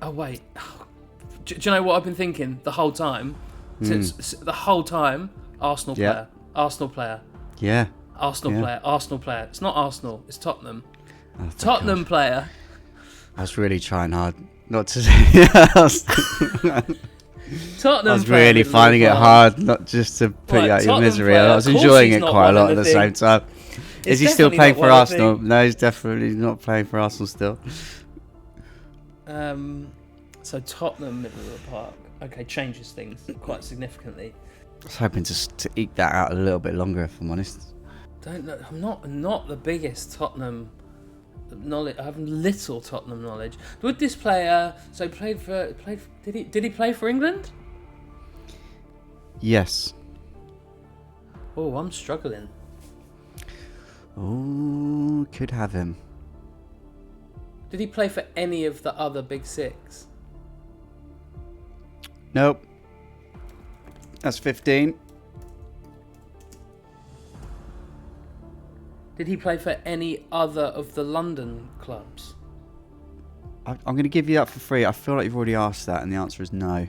Speaker 2: Oh wait, do you know what I've been thinking the whole time? Since the whole time, Arsenal player, Arsenal player, Arsenal player. It's not Arsenal, it's Tottenham.
Speaker 1: Oh,
Speaker 2: Tottenham player.
Speaker 1: I was really trying hard not to say
Speaker 2: Tottenham.
Speaker 1: I was really finding it hard not just to put you out your misery.
Speaker 2: Player.
Speaker 1: I was enjoying it quite a lot at the same time. Is he still playing for Arsenal? No, he's definitely not playing for Arsenal still.
Speaker 2: So Tottenham, middle of the park. Okay, changes things quite significantly.
Speaker 1: I was hoping to eke that out a little bit longer, if I'm honest.
Speaker 2: Don't know. I'm not the biggest Tottenham knowledge. I have little Tottenham knowledge. Would this player did he play for England?
Speaker 1: Yes.
Speaker 2: Oh, I'm struggling.
Speaker 1: Oh, could have him.
Speaker 2: Did he play for any of the other big six?
Speaker 1: Nope. That's 15.
Speaker 2: Did he play for any other of the London clubs?
Speaker 1: I'm going to give you that for free. I feel like you've already asked that, and the answer is no.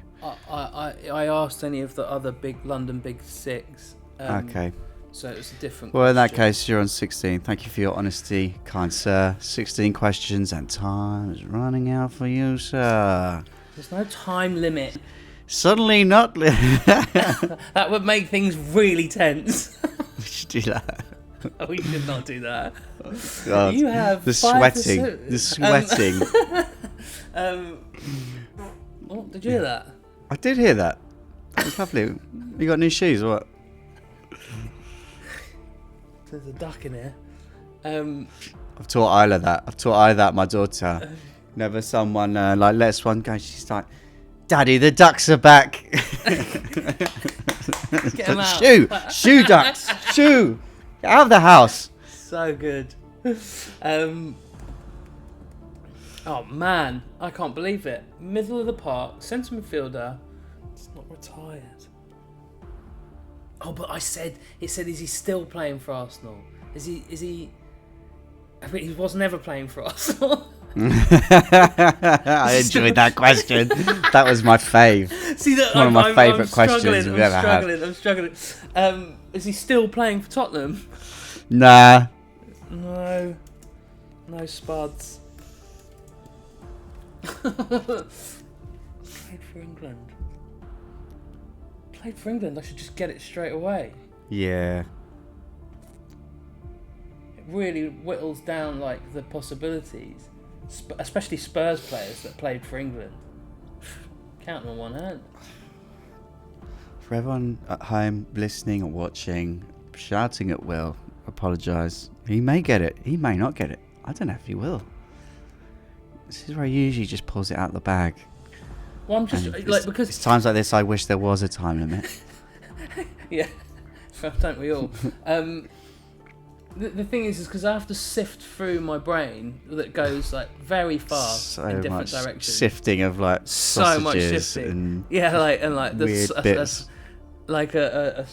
Speaker 2: I asked any of the other big London big six.
Speaker 1: Okay.
Speaker 2: So it's a different
Speaker 1: Well, in that
Speaker 2: question.
Speaker 1: case, you're on 16. Thank you for your honesty, kind sir. 16 questions, and time is running out for you, sir.
Speaker 2: There's no time limit.
Speaker 1: Suddenly not.
Speaker 2: That would make things really tense.
Speaker 1: We should do that.
Speaker 2: We should not do that.
Speaker 1: God.
Speaker 2: You have
Speaker 1: the
Speaker 2: 5%.
Speaker 1: sweating.
Speaker 2: Oh, did you hear that?
Speaker 1: I did hear that. That was lovely. You got new shoes or what?
Speaker 2: There's a duck in here.
Speaker 1: I've taught Isla that. My daughter. Whenever someone lets one go, she's like, "Daddy, the ducks are back."
Speaker 2: Get 'em out.
Speaker 1: Shoo ducks, shoo. Get out of the house.
Speaker 2: So good. Oh man, I can't believe it. Middle of the park, centre midfielder. It's not retired. Oh, but it said, is he still playing for Arsenal? Is he? I mean, he was never playing for Arsenal.
Speaker 1: I enjoyed that question. That was my fave.
Speaker 2: See,
Speaker 1: one of my favourite questions we've ever had.
Speaker 2: I'm struggling. Is he still playing for Tottenham?
Speaker 1: Nah.
Speaker 2: No spuds. Played for England. I should just get it straight away.
Speaker 1: Yeah.
Speaker 2: It really whittles down like the possibilities. especially Spurs players that played for England. Count them on one hand.
Speaker 1: For everyone at home listening or watching, shouting at Will, apologise. He may get it. He may not get it. I don't know if he will. This is where he usually just pulls it out of the bag.
Speaker 2: Well, I'm just because
Speaker 1: it's times like this I wish there was a time limit.
Speaker 2: Yeah, don't we all? The thing is because I have to sift through my brain that goes like very fast in different directions.
Speaker 1: Sifting of like
Speaker 2: so much
Speaker 1: sausages
Speaker 2: shifting.
Speaker 1: and
Speaker 2: Weird
Speaker 1: bits.
Speaker 2: Like a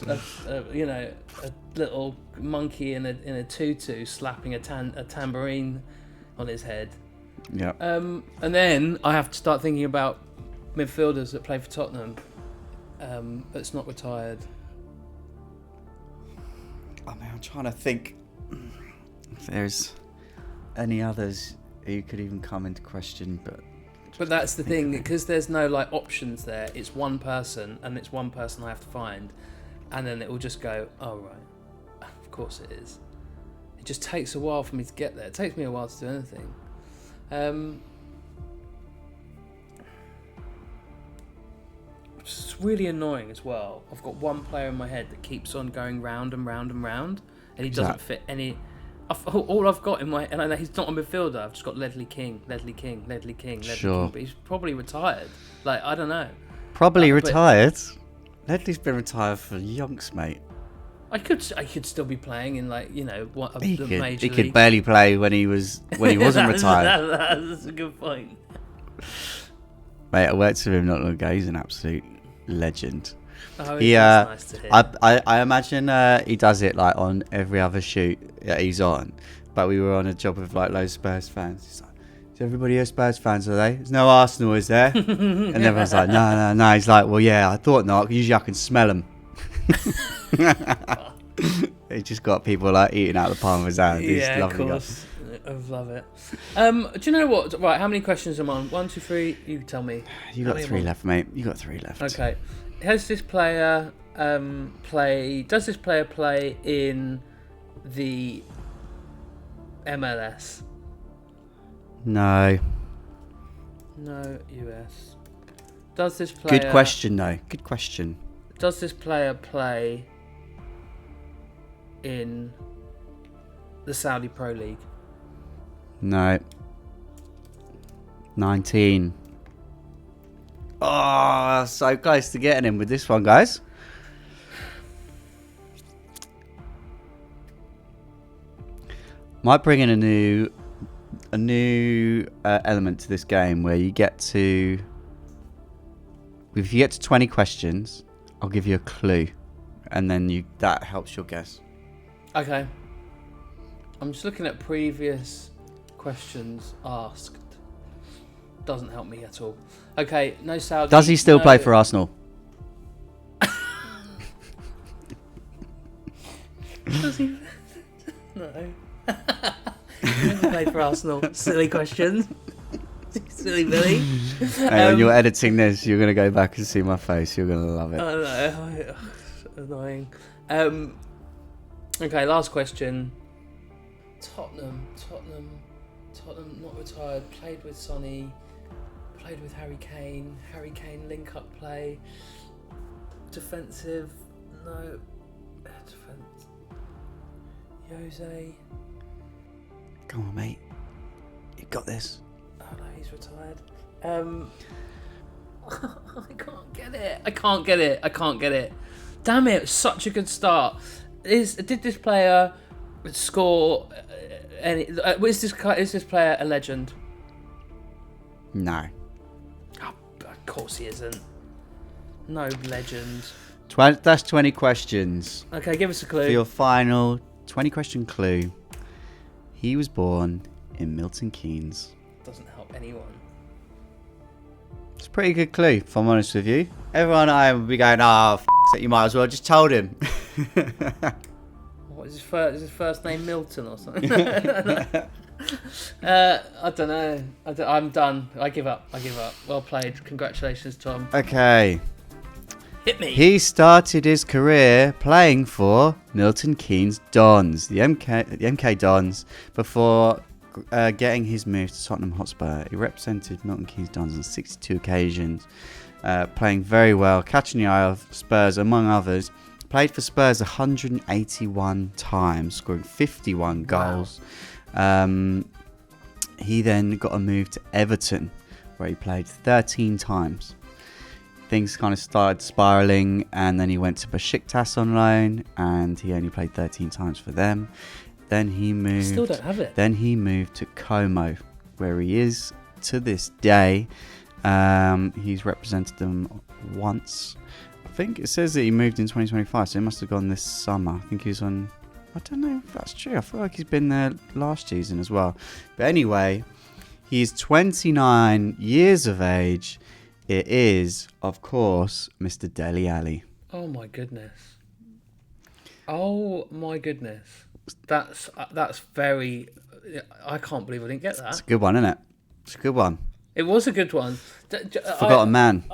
Speaker 2: little monkey in a tutu slapping a tambourine on his head.
Speaker 1: Yeah.
Speaker 2: And then I have to start thinking about midfielders that play for Tottenham. That's not retired.
Speaker 1: I mean, I'm trying to think if there's any others who could even come into question, but
Speaker 2: That's the thing, because there's no like options there. It's one person, and it's one person I have to find, and then it will just go, oh right, of course it is. It just takes a while for me to get there. It takes me a while to do anything. It's really annoying as well. I've got one player in my head that keeps on going round and round and round, and he doesn't fit any. All I've got in my, and I know he's not a midfielder. I've just got Ledley King. Sure. But he's probably retired. Like, I don't know.
Speaker 1: Probably retired. Ledley's been retired for yonks, mate.
Speaker 2: I could still be playing in like what
Speaker 1: He
Speaker 2: the
Speaker 1: could.
Speaker 2: major
Speaker 1: He
Speaker 2: league.
Speaker 1: could barely play when he wasn't retired.
Speaker 2: That's a good point.
Speaker 1: Mate, I worked with him not long ago. He's an absolute legend.
Speaker 2: Oh, that's nice to hear.
Speaker 1: I imagine he does it like on every other shoot that he's on. But we were on a job with like loads of Spurs fans. He's like, is everybody here Spurs fans, are they? There's no Arsenal, is there? And everyone's like, no. He's like, well, yeah, I thought not. Usually I can smell them. He just got people like eating out of the palm of his hand. He's
Speaker 2: Yeah, of course. I love it. Do you know what? Right, how many questions am I on? 1, 2, 3. You tell me.
Speaker 1: You got 3 left, mate. You got 3 left.
Speaker 2: Okay. Has this player Does this player play in the MLS?
Speaker 1: No.
Speaker 2: No US. Does this player?
Speaker 1: Good question, though. Good question.
Speaker 2: Does this player play in the Saudi Pro League?
Speaker 1: No. 19. Oh, so close to getting him with this one, guys. Might bring in a new element to this game where you get to. If you get to 20 questions, I'll give you a clue, and then that helps your guess.
Speaker 2: Okay. I'm just looking at previous questions asked. Doesn't help me at all. Okay, no Saudi.
Speaker 1: Does he still play for Arsenal?
Speaker 2: Does he? No. He doesn't play for Arsenal. Silly question. Silly Billy.
Speaker 1: Hey, when you're editing this, you're going to go back and see my face. You're going to love it.
Speaker 2: I know. Annoying. Okay, last question. Tottenham, not retired. Played with Sonny. Played with Harry Kane. Harry Kane link-up play. Defensive. No. Defense. Jose.
Speaker 1: Come on, mate. You've got this.
Speaker 2: Oh no, he's retired. I can't get it. Damn it! Such a good start. Did this player score any? Is this player a legend?
Speaker 1: No.
Speaker 2: Oh, of course he isn't. No legend.
Speaker 1: That's 20 questions.
Speaker 2: Okay, give us a
Speaker 1: For
Speaker 2: clue.
Speaker 1: your final 20 question clue. He was born in Milton Keynes.
Speaker 2: Doesn't help anyone.
Speaker 1: It's a pretty good clue, if I'm honest with you. Everyone I would be going, it, you might as well just told him.
Speaker 2: What is his first name Milton or something? I don't know. I'm done. I give up. Well played. Congratulations, Tom.
Speaker 1: Okay.
Speaker 2: Hit me.
Speaker 1: He started his career playing for Milton Keynes Dons, the MK Dons, before getting his move to Tottenham Hotspur. He represented Milton Keynes Dons on 62 occasions, playing very well, catching the eye of Spurs, among others. Played for Spurs 181 times, scoring 51 goals. He then got a move to Everton, where he played 13 times. Things kind of started spiralling, and then he went to Besiktas on loan, and he only played 13 times for them. Then he moved.
Speaker 2: Still don't have it.
Speaker 1: Then he moved to Como, where he is to this day. He's represented them once. I think it says that he moved in 2025, so he must have gone this summer. I think he was on. I don't know if that's true. I feel like he's been there last season as well. But anyway, he's 29 years of age. It is, of course, Mr. Dele Alli.
Speaker 2: Oh my goodness. Oh my goodness. That's very. I can't believe I didn't get that.
Speaker 1: It's a good one, isn't it? It's a good one.
Speaker 2: It was a good one.
Speaker 1: Forgotten man.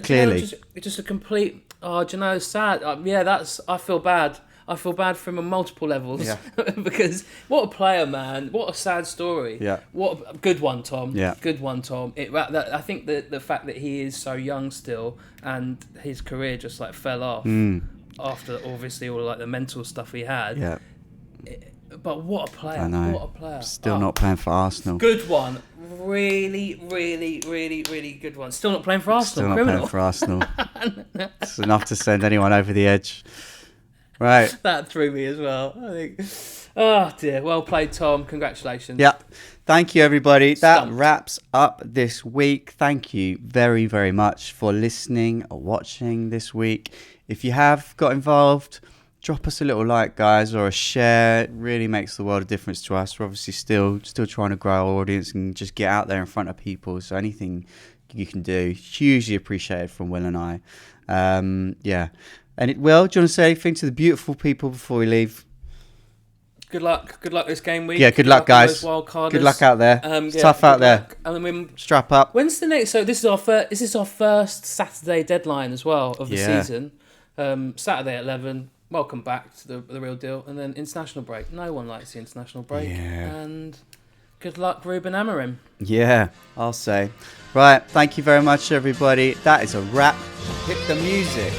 Speaker 1: Clearly.
Speaker 2: Just a complete. Oh, do you know, sad. Yeah, I feel bad. I feel bad for him on multiple levels.
Speaker 1: Yeah.
Speaker 2: Because what a player, man. What a sad story.
Speaker 1: Yeah.
Speaker 2: What a good one, Tom.
Speaker 1: Yeah.
Speaker 2: Good one, Tom. I think that the fact that he is so young still and his career just like fell off after obviously all like the mental stuff he had.
Speaker 1: Yeah.
Speaker 2: But what a player.
Speaker 1: I know.
Speaker 2: What a player.
Speaker 1: Still not playing for Arsenal.
Speaker 2: Good one. Really, really, really, really good one. Still not playing for Arsenal.
Speaker 1: Still not playing for Arsenal. It's enough to send anyone over the edge. Right.
Speaker 2: That threw me as well, I think. Oh, dear. Well played, Tom. Congratulations.
Speaker 1: Yeah. Thank you, everybody. That
Speaker 2: Stumped.
Speaker 1: wraps up this week. Thank you very, very much for listening or watching this week. If you have got involved, drop us a little like, guys, or a share. It really makes the world of difference to us. We're obviously still trying to grow our audience and just get out there in front of people. So anything you can do, hugely appreciated from Will and I. Yeah. And Will, do you want to say anything to the beautiful people before we leave?
Speaker 2: Good luck. Good luck this game week.
Speaker 1: Yeah, good luck, guys.
Speaker 2: Wildcarders.
Speaker 1: Good luck out there. It's tough out there.
Speaker 2: And then
Speaker 1: Strap up.
Speaker 2: when's the next? So this is our first Saturday deadline as well of the season. Saturday at 11. Welcome back to the real deal. And then international break. No one likes the international break.
Speaker 1: Yeah.
Speaker 2: And good luck, Ruben Amorim.
Speaker 1: Yeah, I'll say. Right, thank you very much, everybody. That is a wrap. Hit the music.